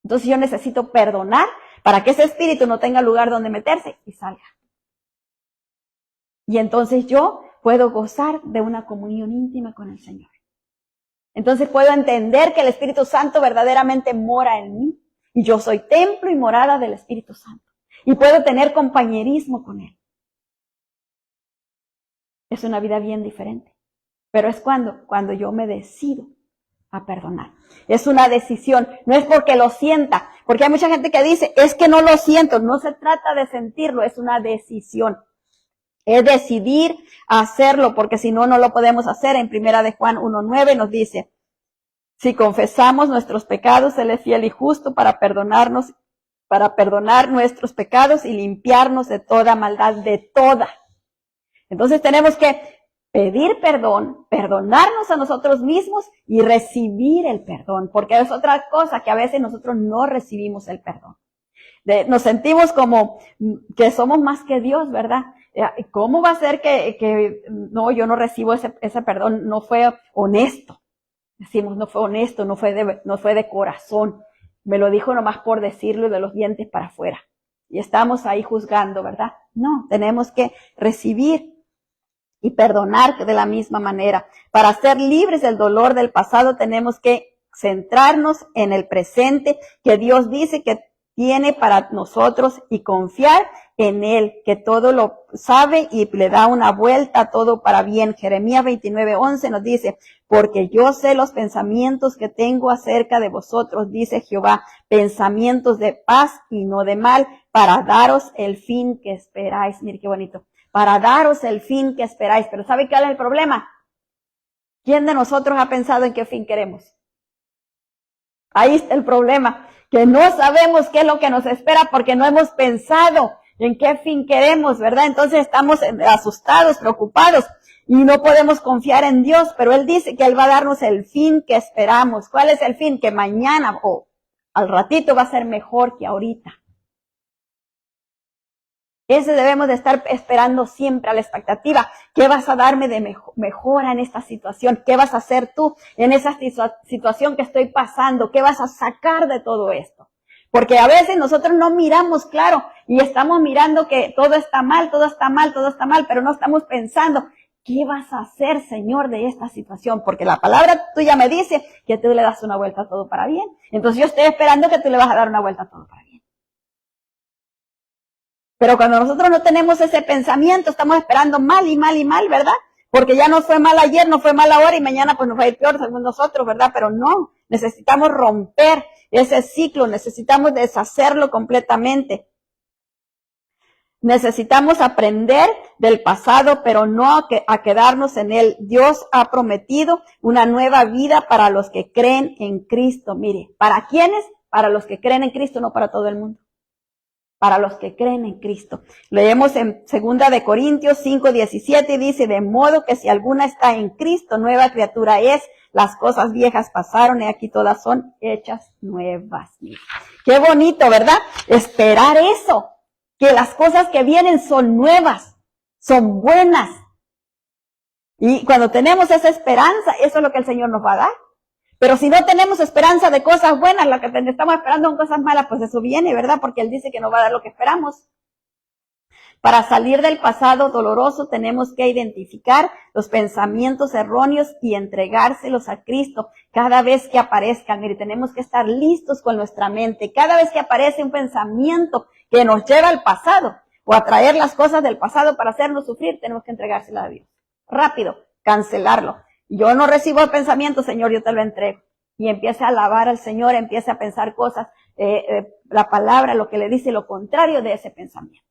Entonces yo necesito perdonar para que ese espíritu no tenga lugar donde meterse y salga. Y entonces yo puedo gozar de una comunión íntima con el Señor. Entonces puedo entender que el Espíritu Santo verdaderamente mora en mí. Y yo soy templo y morada del Espíritu Santo. Y puedo tener compañerismo con Él. Es una vida bien diferente. Pero es cuando yo me decido a perdonar. Es una decisión. No es porque lo sienta. Porque hay mucha gente que dice, es que no lo siento. No se trata de sentirlo, es una decisión. Es decidir hacerlo, porque si no, no lo podemos hacer. En 1 de Juan 1:9 nos dice, si confesamos nuestros pecados, Él es fiel y justo para perdonar nuestros pecados y limpiarnos de toda maldad, de toda. Entonces tenemos que pedir perdón, perdonarnos a nosotros mismos y recibir el perdón, porque es otra cosa que a veces nosotros no recibimos el perdón. Nos sentimos como que somos más que Dios, ¿verdad? ¿Cómo va a ser que no, yo no recibo ese perdón? No fue honesto. Decimos, no fue honesto, no fue de corazón. Me lo dijo nomás por decirlo de los dientes para afuera. Y estamos ahí juzgando, ¿verdad? No, tenemos que recibir y perdonar de la misma manera. Para ser libres del dolor del pasado tenemos que centrarnos en el presente que Dios dice que tiene para nosotros y confiar en Él, que todo lo sabe y le da una vuelta a todo para bien. Jeremías 29:11 nos dice, porque yo sé los pensamientos que tengo acerca de vosotros, dice Jehová, pensamientos de paz y no de mal, para daros el fin que esperáis. Mire qué bonito. Para daros el fin que esperáis. Pero ¿sabe cuál es el problema? ¿Quién de nosotros ha pensado en qué fin queremos? Ahí está el problema, que no sabemos qué es lo que nos espera porque no hemos pensado en qué fin queremos, ¿verdad? Entonces estamos asustados, preocupados y no podemos confiar en Dios, pero Él dice que Él va a darnos el fin que esperamos. ¿Cuál es el fin? Que mañana o al ratito va a ser mejor que ahorita. Ese debemos de estar esperando siempre, a la expectativa. ¿Qué vas a darme de mejora en esta situación? ¿Qué vas a hacer tú en esa situación que estoy pasando? ¿Qué vas a sacar de todo esto? Porque a veces nosotros no miramos claro y estamos mirando que todo está mal, todo está mal, todo está mal, pero no estamos pensando, ¿qué vas a hacer, Señor, de esta situación? Porque la palabra tuya me dice que tú le das una vuelta a todo para bien. Entonces yo estoy esperando que tú le vas a dar una vuelta a todo para bien. Pero cuando nosotros no tenemos ese pensamiento, estamos esperando mal y mal y mal, ¿verdad? Porque ya no fue mal ayer, no fue mal ahora y mañana pues nos va a ir peor según nosotros, ¿verdad? Pero no, necesitamos romper ese ciclo, necesitamos deshacerlo completamente. Necesitamos aprender del pasado, pero no a quedarnos en él. Dios ha prometido una nueva vida para los que creen en Cristo. Mire, ¿para quiénes? Para los que creen en Cristo, no para todo el mundo. Para los que creen en Cristo. Leemos en 2 de Corintios 5:17 y dice, de modo que si alguna está en Cristo, nueva criatura es, las cosas viejas pasaron y aquí todas son hechas nuevas. Mira, qué bonito, ¿verdad? Esperar eso, que las cosas que vienen son nuevas, son buenas. Y cuando tenemos esa esperanza, eso es lo que el Señor nos va a dar. Pero si no tenemos esperanza de cosas buenas, lo que estamos esperando son cosas malas, pues eso viene, ¿verdad? Porque Él dice que nos va a dar lo que esperamos. Para salir del pasado doloroso tenemos que identificar los pensamientos erróneos y entregárselos a Cristo cada vez que aparezcan. Mire, tenemos que estar listos con nuestra mente. Cada vez que aparece un pensamiento que nos lleva al pasado o a traer las cosas del pasado para hacernos sufrir, tenemos que entregárselo a Dios. Rápido, cancelarlo. Yo no recibo el pensamiento, Señor, yo te lo entrego. Y empieza a alabar al Señor, empieza a pensar cosas, la palabra, lo que le dice, lo contrario de ese pensamiento.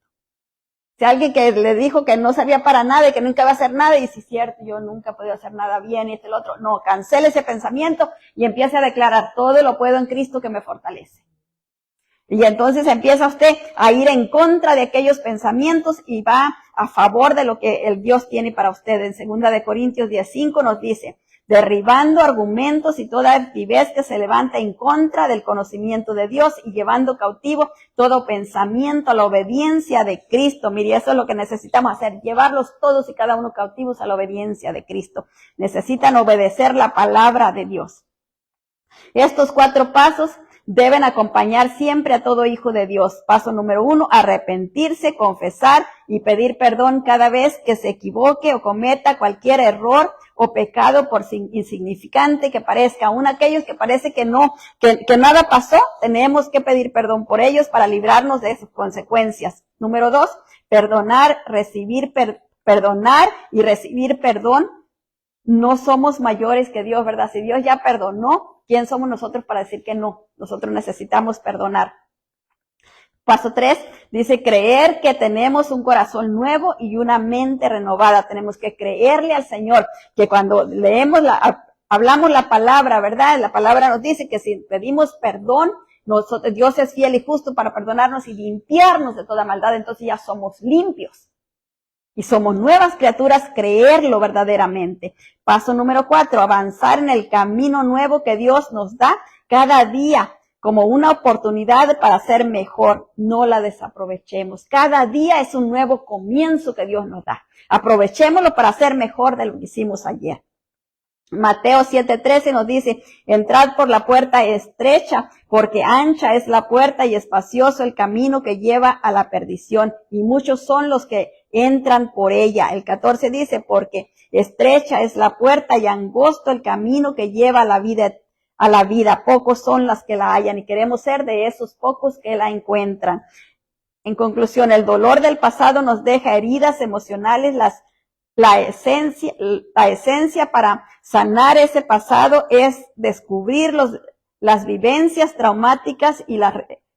Si alguien que le dijo que no servía para nada y que nunca iba a hacer nada, y si es cierto, yo nunca he podido hacer nada bien y el otro, no, cancele ese pensamiento y empiece a declarar, todo lo puedo en Cristo que me fortalece. Y entonces empieza usted a ir en contra de aquellos pensamientos y va a favor de lo que el Dios tiene para usted. En 2 de Corintios 10:5 nos dice, derribando argumentos y toda altivez que se levanta en contra del conocimiento de Dios y llevando cautivo todo pensamiento a la obediencia de Cristo. Mire, eso es lo que necesitamos hacer, llevarlos todos y cada uno cautivos a la obediencia de Cristo. Necesitan obedecer la palabra de Dios. Estos 4 pasos deben acompañar siempre a todo hijo de Dios. Paso número 1, arrepentirse, confesar y pedir perdón cada vez que se equivoque o cometa cualquier error o pecado por insignificante que parezca. Aún aquellos que parece que no, que nada pasó, tenemos que pedir perdón por ellos para librarnos de sus consecuencias. Número 2, perdonar y recibir perdón. No somos mayores que Dios, ¿verdad? Si Dios ya perdonó, ¿quién somos nosotros para decir que no? Nosotros necesitamos perdonar. Paso 3, dice creer que tenemos un corazón nuevo y una mente renovada. Tenemos que creerle al Señor, que cuando leemos hablamos la palabra, ¿verdad? La palabra nos dice que si pedimos perdón, Dios es fiel y justo para perdonarnos y limpiarnos de toda maldad, entonces ya somos limpios. Y somos nuevas criaturas, creerlo verdaderamente. Paso número 4, avanzar en el camino nuevo que Dios nos da cada día como una oportunidad para ser mejor. No la desaprovechemos. Cada día es un nuevo comienzo que Dios nos da. Aprovechémoslo para ser mejor de lo que hicimos ayer. Mateo 7:13 nos dice, entrad por la puerta estrecha, porque ancha es la puerta y espacioso el camino que lleva a la perdición, y muchos son los que entran por ella. El 14 dice, porque estrecha es la puerta y angosto el camino que lleva a la vida. Pocos son las que la hallan y queremos ser de esos pocos que la encuentran. En conclusión, el dolor del pasado nos deja heridas emocionales. La esencia para sanar ese pasado es descubrir las vivencias traumáticas y las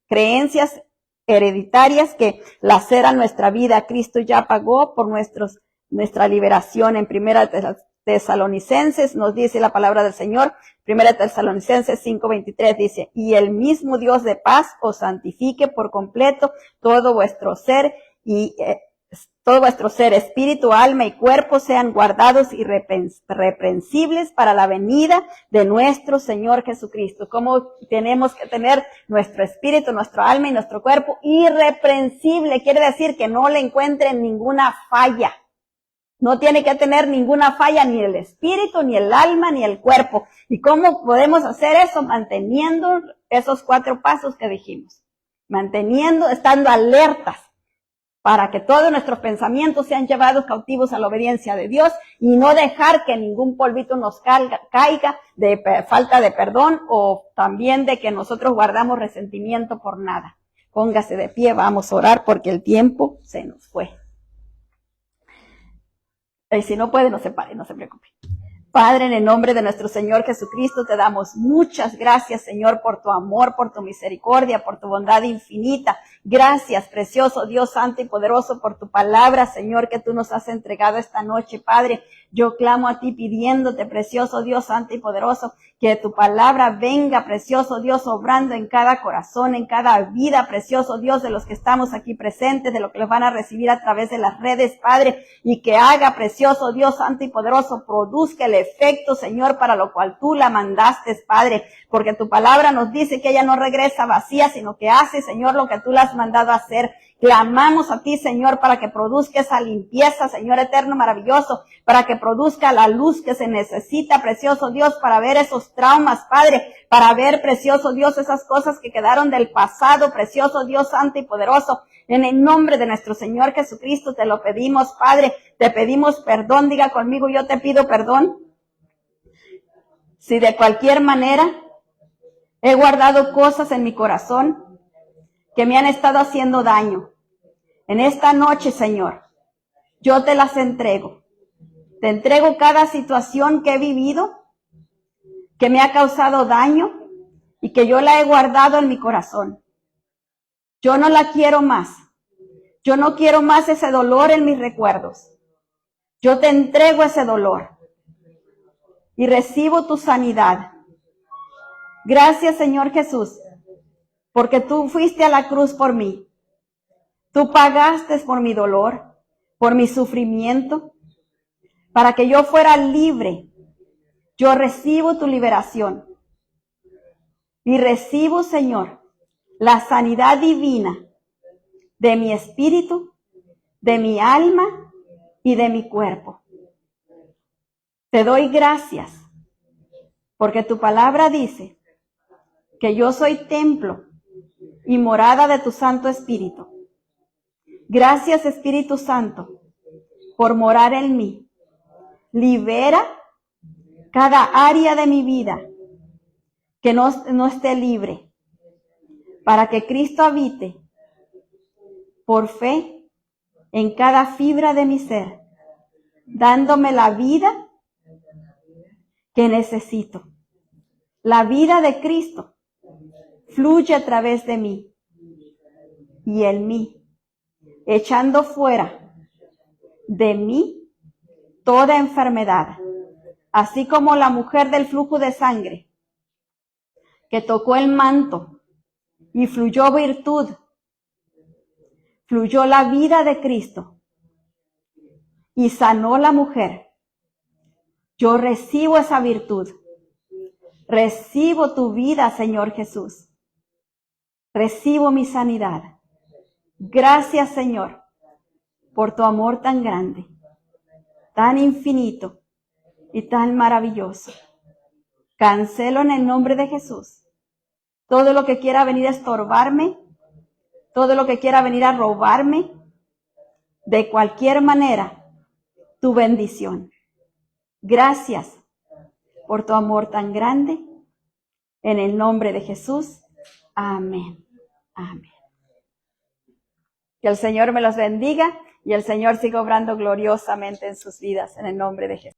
creencias hereditarias que laceran nuestra vida. Cristo ya pagó por nuestra liberación. En 1 Tesalonicenses nos dice la palabra del Señor, 1 Tesalonicenses 5:23 dice, y el mismo Dios de paz os santifique por completo todo vuestro ser y todo vuestro ser, espíritu, alma y cuerpo sean guardados irreprensibles para la venida de nuestro Señor Jesucristo. ¿Cómo tenemos que tener nuestro espíritu, nuestro alma y nuestro cuerpo irreprensible? Quiere decir que no le encuentren ninguna falla. No tiene que tener ninguna falla ni el espíritu, ni el alma, ni el cuerpo. ¿Y cómo podemos hacer eso? Manteniendo esos 4 pasos que dijimos. Estando alertas para que todos nuestros pensamientos sean llevados cautivos a la obediencia de Dios y no dejar que ningún polvito nos caiga de falta de perdón o también de que nosotros guardamos resentimiento por nada. Póngase de pie, vamos a orar porque el tiempo se nos fue. Y si no puede, no se pare, no se preocupe. Padre, en el nombre de nuestro Señor Jesucristo, te damos muchas gracias, Señor, por tu amor, por tu misericordia, por tu bondad infinita. Gracias, precioso Dios santo y poderoso, por tu palabra, Señor, que tú nos has entregado esta noche, Padre. Yo clamo a ti pidiéndote, precioso Dios santo y poderoso, que tu palabra venga, precioso Dios, obrando en cada corazón, en cada vida, precioso Dios, de los que estamos aquí presentes, de los que los van a recibir a través de las redes, Padre, y que haga, precioso Dios santo y poderoso, produzca el efecto, Señor, para lo cual tú la mandaste, Padre, porque tu palabra nos dice que ella no regresa vacía, sino que hace, Señor, lo que tú la has mandado a hacer. Clamamos a ti, Señor, para que produzca esa limpieza, Señor eterno, maravilloso, para que produzca la luz que se necesita, precioso Dios, para ver esos traumas, Padre, para ver, precioso Dios, esas cosas que quedaron del pasado, precioso Dios santo y poderoso. En el nombre de nuestro Señor Jesucristo te lo pedimos, Padre, te pedimos perdón, diga conmigo, yo te pido perdón. Si de cualquier manera he guardado cosas en mi corazón que me han estado haciendo daño, en esta noche, Señor, yo te las entrego. Te entrego cada situación que he vivido, que me ha causado daño y que yo la he guardado en mi corazón. Yo no la quiero más. Yo no quiero más ese dolor en mis recuerdos. Yo te entrego ese dolor y recibo tu sanidad. Gracias, Señor Jesús, porque tú fuiste a la cruz por mí. Tú pagaste por mi dolor, por mi sufrimiento, para que yo fuera libre. Yo recibo tu liberación y recibo, Señor, la sanidad divina de mi espíritu, de mi alma y de mi cuerpo. Te doy gracias porque tu palabra dice que yo soy templo y morada de tu Santo Espíritu. Gracias, Espíritu Santo, por morar en mí. Libera cada área de mi vida que no esté libre, para que Cristo habite por fe en cada fibra de mi ser, dándome la vida que necesito. La vida de Cristo fluye a través de mí y en mí, echando fuera de mí toda enfermedad, así como la mujer del flujo de sangre que tocó el manto y fluyó virtud, fluyó la vida de Cristo y sanó la mujer. Yo recibo esa virtud, recibo tu vida, Señor Jesús, recibo mi sanidad. Gracias, Señor, por tu amor tan grande, tan infinito y tan maravilloso. Cancelo en el nombre de Jesús todo lo que quiera venir a estorbarme, todo lo que quiera venir a robarme, de cualquier manera, tu bendición. Gracias por tu amor tan grande. En el nombre de Jesús. Amén. Amén. Que el Señor me los bendiga y el Señor siga obrando gloriosamente en sus vidas, en el nombre de Jesús.